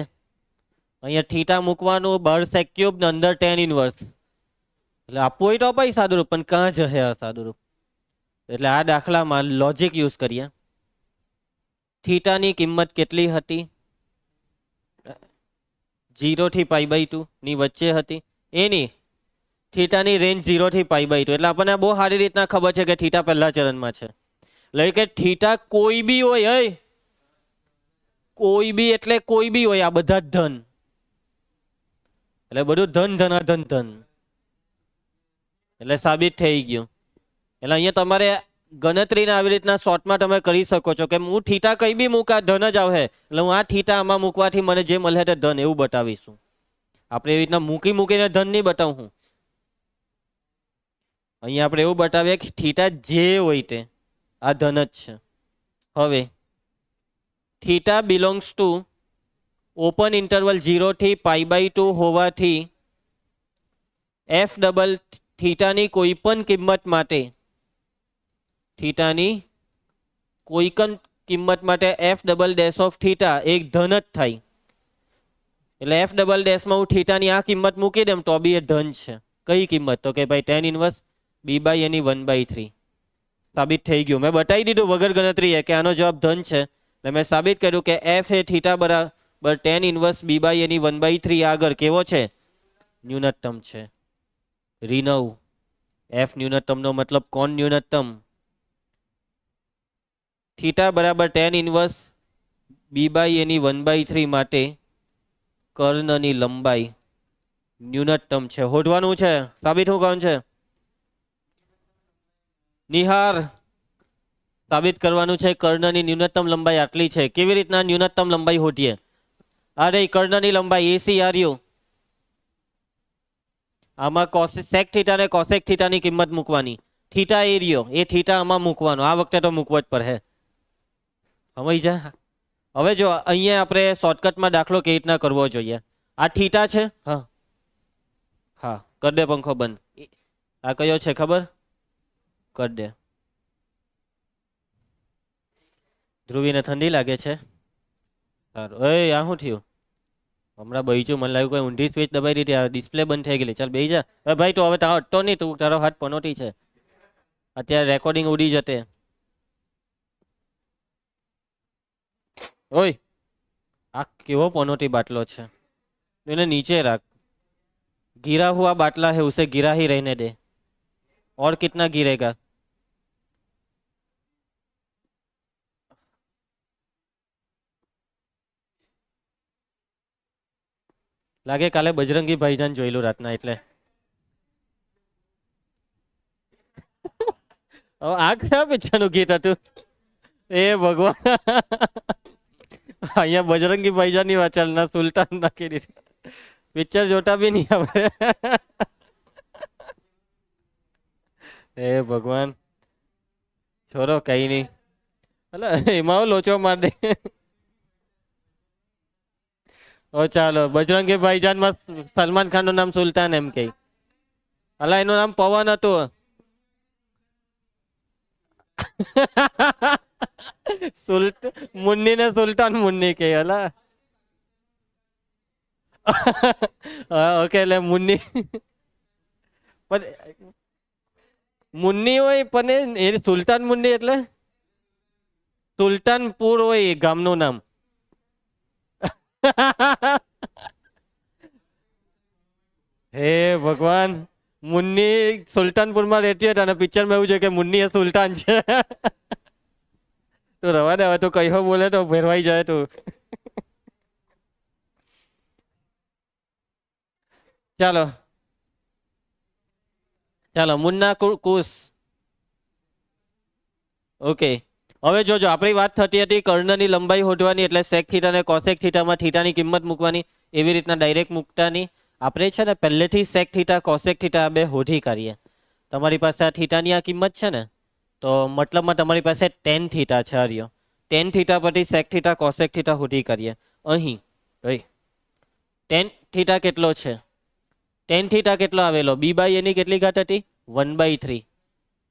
અહીંયા થીટા મૂકવાનું, બહાર સેક ક્યુબ ને અંદર ટેન ઇનવર્સ. એટલે આપવું હોય તો અપાય સાદુરૂપ, પણ કાં જશે આ સાદુરૂપ? એટલે આ દાખલામાં લોજિક યુઝ કરીએ. થીટાની કિંમત કેટલી હતી? 0 થી π/2 ની વચ્ચે હતી. એની થીટાની રેન્જ 0 થી π/2. એટલે આપણને બહુ સારી રીતના ખબર છે કે થીટા પહેલા ચરણમાં છે. એટલે કે થીટા કોઈ બી હોય, કોઈ બી એટલે કોઈ બી હોય, આ બધા ધન. એટલે બધું ધન ધનાધન ધન. એટલે સાબિત થઈ ગયું. એટલે અહીંયા તમારે ગણતરીને આવી રીતના શોર્ટમાં તમે કરી શકો છો કે હું થીટા કઈ બી મૂકા ધન જ આવે. એટલે હું આ થીટા આમાં મૂકવાથી મને જે મળે તે ધન, એવું બતાવીશું. આપણે એવી રીતના મૂકીને ધન નહીં બતાવું. અહીંયા આપણે એવું બતાવીએ કે થીટા જે હોય તે આ ધન જ છે. હવે theta belongs to open interval 0 થી π/2 હોવાથી એફ ડબલ થીટાની કોઈ પણ કિંમત માટે, થીટાની કોઈ પણ કિંમત માટે F double dash of theta એક ધન જ થાય. એટલે એફ ડબલ ડેશમાં હું થીટાની આ કિંમત મૂકી દઉં તો બી એ ધન છે. કઈ કિંમત? તો કે ભાઈ ટેન ઇનવર્સ b/a 1/3. સાબિત થઈ ગયું. મેં બતાવી દીધું વગર ગણતરીએ કે આનો જવાબ ધન છે. એટલે મેં સાબિત કર્યું કે એફ એ થીટા બરાબર ટેન ઇનવર્સ b/a 1/3 આગળ કેવો છે? ન્યૂનતમ છે. રીનવ એફ ન્યૂનતમનો મતલબ કોણ ન્યૂનતમ? થીટા બરાબર ટેન ઇનવર્સ b/a 1/3 માટે કર્ણની લંબાઈ ન્યૂનતમ છે. શોધવાનું છે. સાબિત શું કોણ છે? નિહાર, સાબિત કરવાનું છે કર્ણની ન્યૂનતમ લંબાઈ આટલી છે. કેવી રીતના ન્યૂનતમ લંબાઈ શોધીએ? અરે કર્ણની લંબાઈ ACRU. આમાં સેક થીટા ને કોસેક થીટાની કિંમત મૂકવાની. થીટા એરિયો એ થીટા આમાં મૂકવાનો. આ વખતે તો મૂકવો જ પડે. સમજ જા. હવે જો અહીંયા આપણે શોર્ટકટમાં દાખલો કેવી રીતના કરવો જોઈએ. આ થીટા છે. હા હા, કર દે પંખો બંધ. આ કયો છે ખબર? કર દે. ધ્રુવીને ઠંડી લાગે છે. સારું. આ શું થયું? હમણાં બહીચું, મને લાગ્યું કોઈ ઊંધી સ્વિચ દબાઈ દીધી, ડિસ્પ્લે બંધ થઈ ગયેલી. ચાલ બેહી જા. ભાઈ તો હવે તારો અટતો નહીં, તું તારો હાથ પનોટી છે. અત્યારે રેકોર્ડિંગ ઉડી જતે. ઓય, આ કેવો પનોટી બાટલો છે? એને નીચે રાખ. गिरा हुआ बाटला है, उसे गिरा ही रहने दे. और कितना गिरेगा? લાગે કાલે બજરંગી ભાઈજાન જોયેલું રાતના એટલે. આ કયા પિક્ચરનું ગીત હતું? એ ભગવાન, અહીંયા બજરંગી ભાઈજાન ની વાત ચાલ ના, સુલતાન નાખી દીધી. પિક્ચર જોતા બી નહીં આપણે. એ ભગવાન, છોરો કઈ નહીં. એટલે એમાં લોચો માર દે. ઓ ચાલો, બજરંગી ભાઈજાન માં સલમાન ખાન નું નામ સુલતાન એમ કે. અલા એનું નામ પવન હતું. મુન્ની ને સુલતાન મુન્ની કે. અલા ઓકે, એટલે મુન્ની પણ મુન્ની હોય પણ એ સુલતાન મુન્ની એટલે સુલતાનપુર હોય ગામનું નામ. હે ભગવાન, મુન્ની સુલતાનપુરમાં રહેતી હતી અને પિક્ચરમાં એવું છે કે મુન્ની એ સુલતાન છે. તું રવા દે હવે, તું કઈ બોલે તો ભેરવાઈ જાય તું. ચાલો ચાલો, મુન્ના કુશ. ઓકે, હવે જોજો, આપણી વાત થતી હતી કર્ણની લંબાઈ શોધવાની, એટલે સેક થીટા અને કોસેક થીટામાં થીટાની કિંમત મૂકવાની. એવી રીતના ડાયરેક્ટ મૂકતા નહીં. આપણે છે ને પહેલેથી સેક થીટા કોસેક થીટા બે શોધી કાઢીએ. તમારી પાસે આ થીટાની આ કિંમત છે ને, તો મતલબમાં તમારી પાસે ટેન થીટા છે. હરિયો ટેન થીટા પરથી સેક થીટા કોસેક થીટા સુધી કરીએ. અહીં ટેન થીટા કેટલો છે? ટેન થીટા કેટલો આવેલો? બી બાય એની કેટલી ઘાત હતી? 1/3.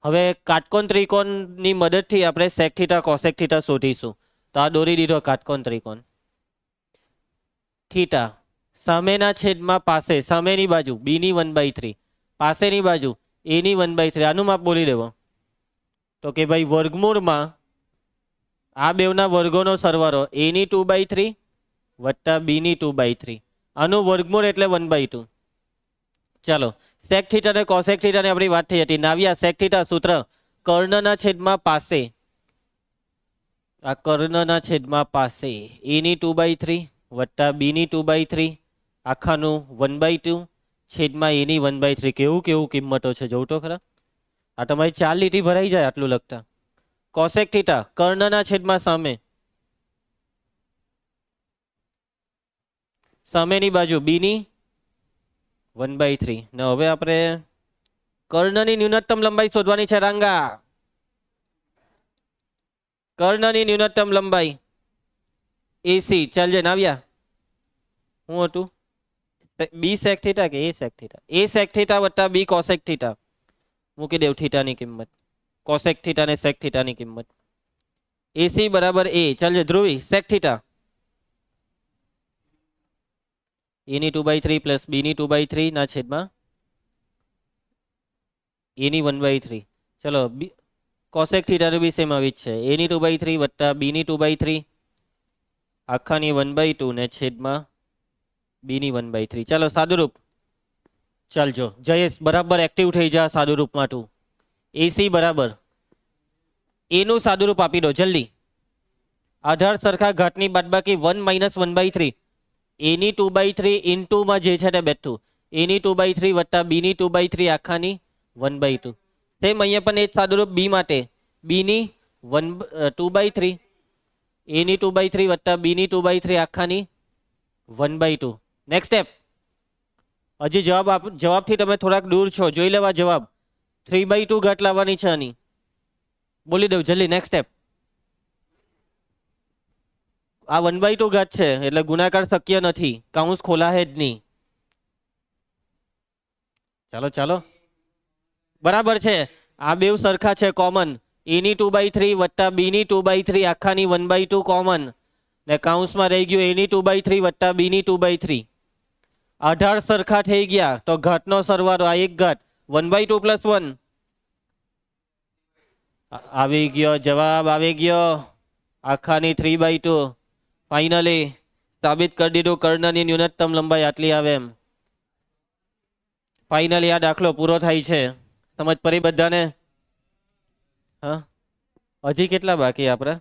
હવે કાટકોણ ત્રિકોણની મદદથી આપણે સેક થીટા કોસેક થીટા શોધીશું. તો આ દોરી દીધો કાટકોણ ત્રિકોણ. થીટા સામેના છેદમાં પાસે, સામેની બાજુ બીની 1/3, પાસેની બાજુ એની 1/3. આનું માપ બોલી દેવો. તો કે ભાઈ વર્ગમૂળમાં આ બેવના વર્ગોનો સરવાળો એની 2/3 વત્તા બીની 2/3. આનું વર્ગમૂળ એટલે 1/2. ચાલો, સેક થીટા અને કોસેક થીટાની આપણી વાત થઈ હતી. નાવ્યા સેક થીટા સૂત્ર કર્ણના છેદમાં પાસે, આ કર્ણના છેદમાં પાસે એની 2/3 વત્તા બીની 2/3 આખાનું 1/2 છેદમાં એની 1/3. કેવું કેવું કિંમતો છે જોઉં તો ખરા. આ તમારી 4 લીટી ભરાઈ જાય આટલું લખતા. કોસેક થીટા કર્ણના છેદમાં સામે, સામેની બાજુ બીની 1/3. ને હવે આપણે કર્ણની ન્યૂનતમ લંબાઈ શોધવાની છે. રાંગા, કર્ણની ન્યૂનતમ લંબાઈ એસી. ચાલજે નાવ્યા, શું હતું? બી સેક થીટા કે એ સેક થીટા? એ સેક થીટા વત્તા બી કોસેક થીટા. મૂકી દેવ થીટાની કિંમત, કોસેક થીટા ને સેક થીટાની કિંમત. એસી બરાબર એ. ચાલજે ધ્રુવી, સેક થીટા એની 2/3 પ્લસ બીની 2/3 ના છેદમાં એની 1/3. ચલો, કોસેક થીટા બી સેમ આવી જ છે. એની 2/3 વત્તા બીની 2/3 આખાની 1/2 ને છેદમાં બીની 1/3. ચાલો સાદુરૂપ. ચાલજો જયેશ બરાબર એક્ટિવ થઈ જા સાદુરૂપમાં તું. એસી બરાબર એનું સાદુરૂપ આપી દો જલ્દી. આધાર સરખા ઘાતની બાદબાકી 1 - 1/3 એની 2/3 ઇન્ટુમાં જે છે તે બેઠું એની 2/3 વત્તા બીની 2/3 આખાની 1/2. સેમ અહીંયા પણ એ જ સાદુરૂપ બી માટે. બીની 2/3 એની 2/3 વત્તા બીની 2/3 આખાની 1/2. Next step. હજી જવાબથી તમે થોડાક દૂર છો, જોઈ લેવા જવાબ. 3/2 ઘાત લાવવાની છે આની. બોલી દઉં જલ્દી. Next step. આ 1/2 ઘાત છે એટલે ગુણાકાર શક્ય નથી, કાઉન્સ ખોલાશે જ નહીં. ચાલો ચાલો, બરાબર છે. આ બેવ સરખા છે, કોમન. એની 2/3 વત્તા બીની 2/3 આખાની 1/2 કોમન, ને કાઉન્સમાં રહી ગયું એની 2/3 વત્તા બીની 2/3. આધાર સરખા થઈ ગયા તો ઘાતનો સરવાળો આ એક ઘાત 1/2 + 1 આવી ગયો. જવાબ આવી ગયો આખાની 3/2. ફાઇનલી સાબિત કરી દીધું કર્ણની ન્યૂનતમ લંબાઈ આટલી આવે એમ. ફાઇનલી આ દાખલો પૂરો થાય છે. સમજ પડી બધાને? હા, હજી કેટલા બાકી આપણે?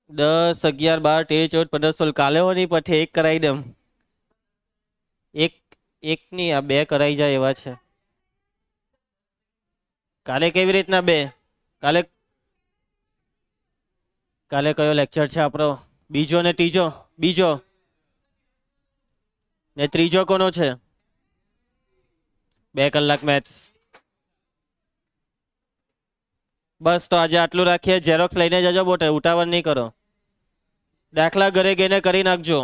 10, 11, 12, 13, 14, 15, 16. કાલે હોની પછી એક કરાવી દેમ. એક ની આ બે કરાઈ જાય એવા છે. કાલે કેવી રીતના બે? કાલે કયો લેક્ચર છે આપણો? બીજો ને ત્રીજો. બીજો ને ત્રીજો કોનો છે? 2 કલાક મેથ્સ. બસ તો આજે આટલું રાખીએ. ઝેરોક્સ લઈને જજો, બોટે ઉતાવળ નહીં કરો. દાખલા ઘરે ગઈને કરી નાખજો.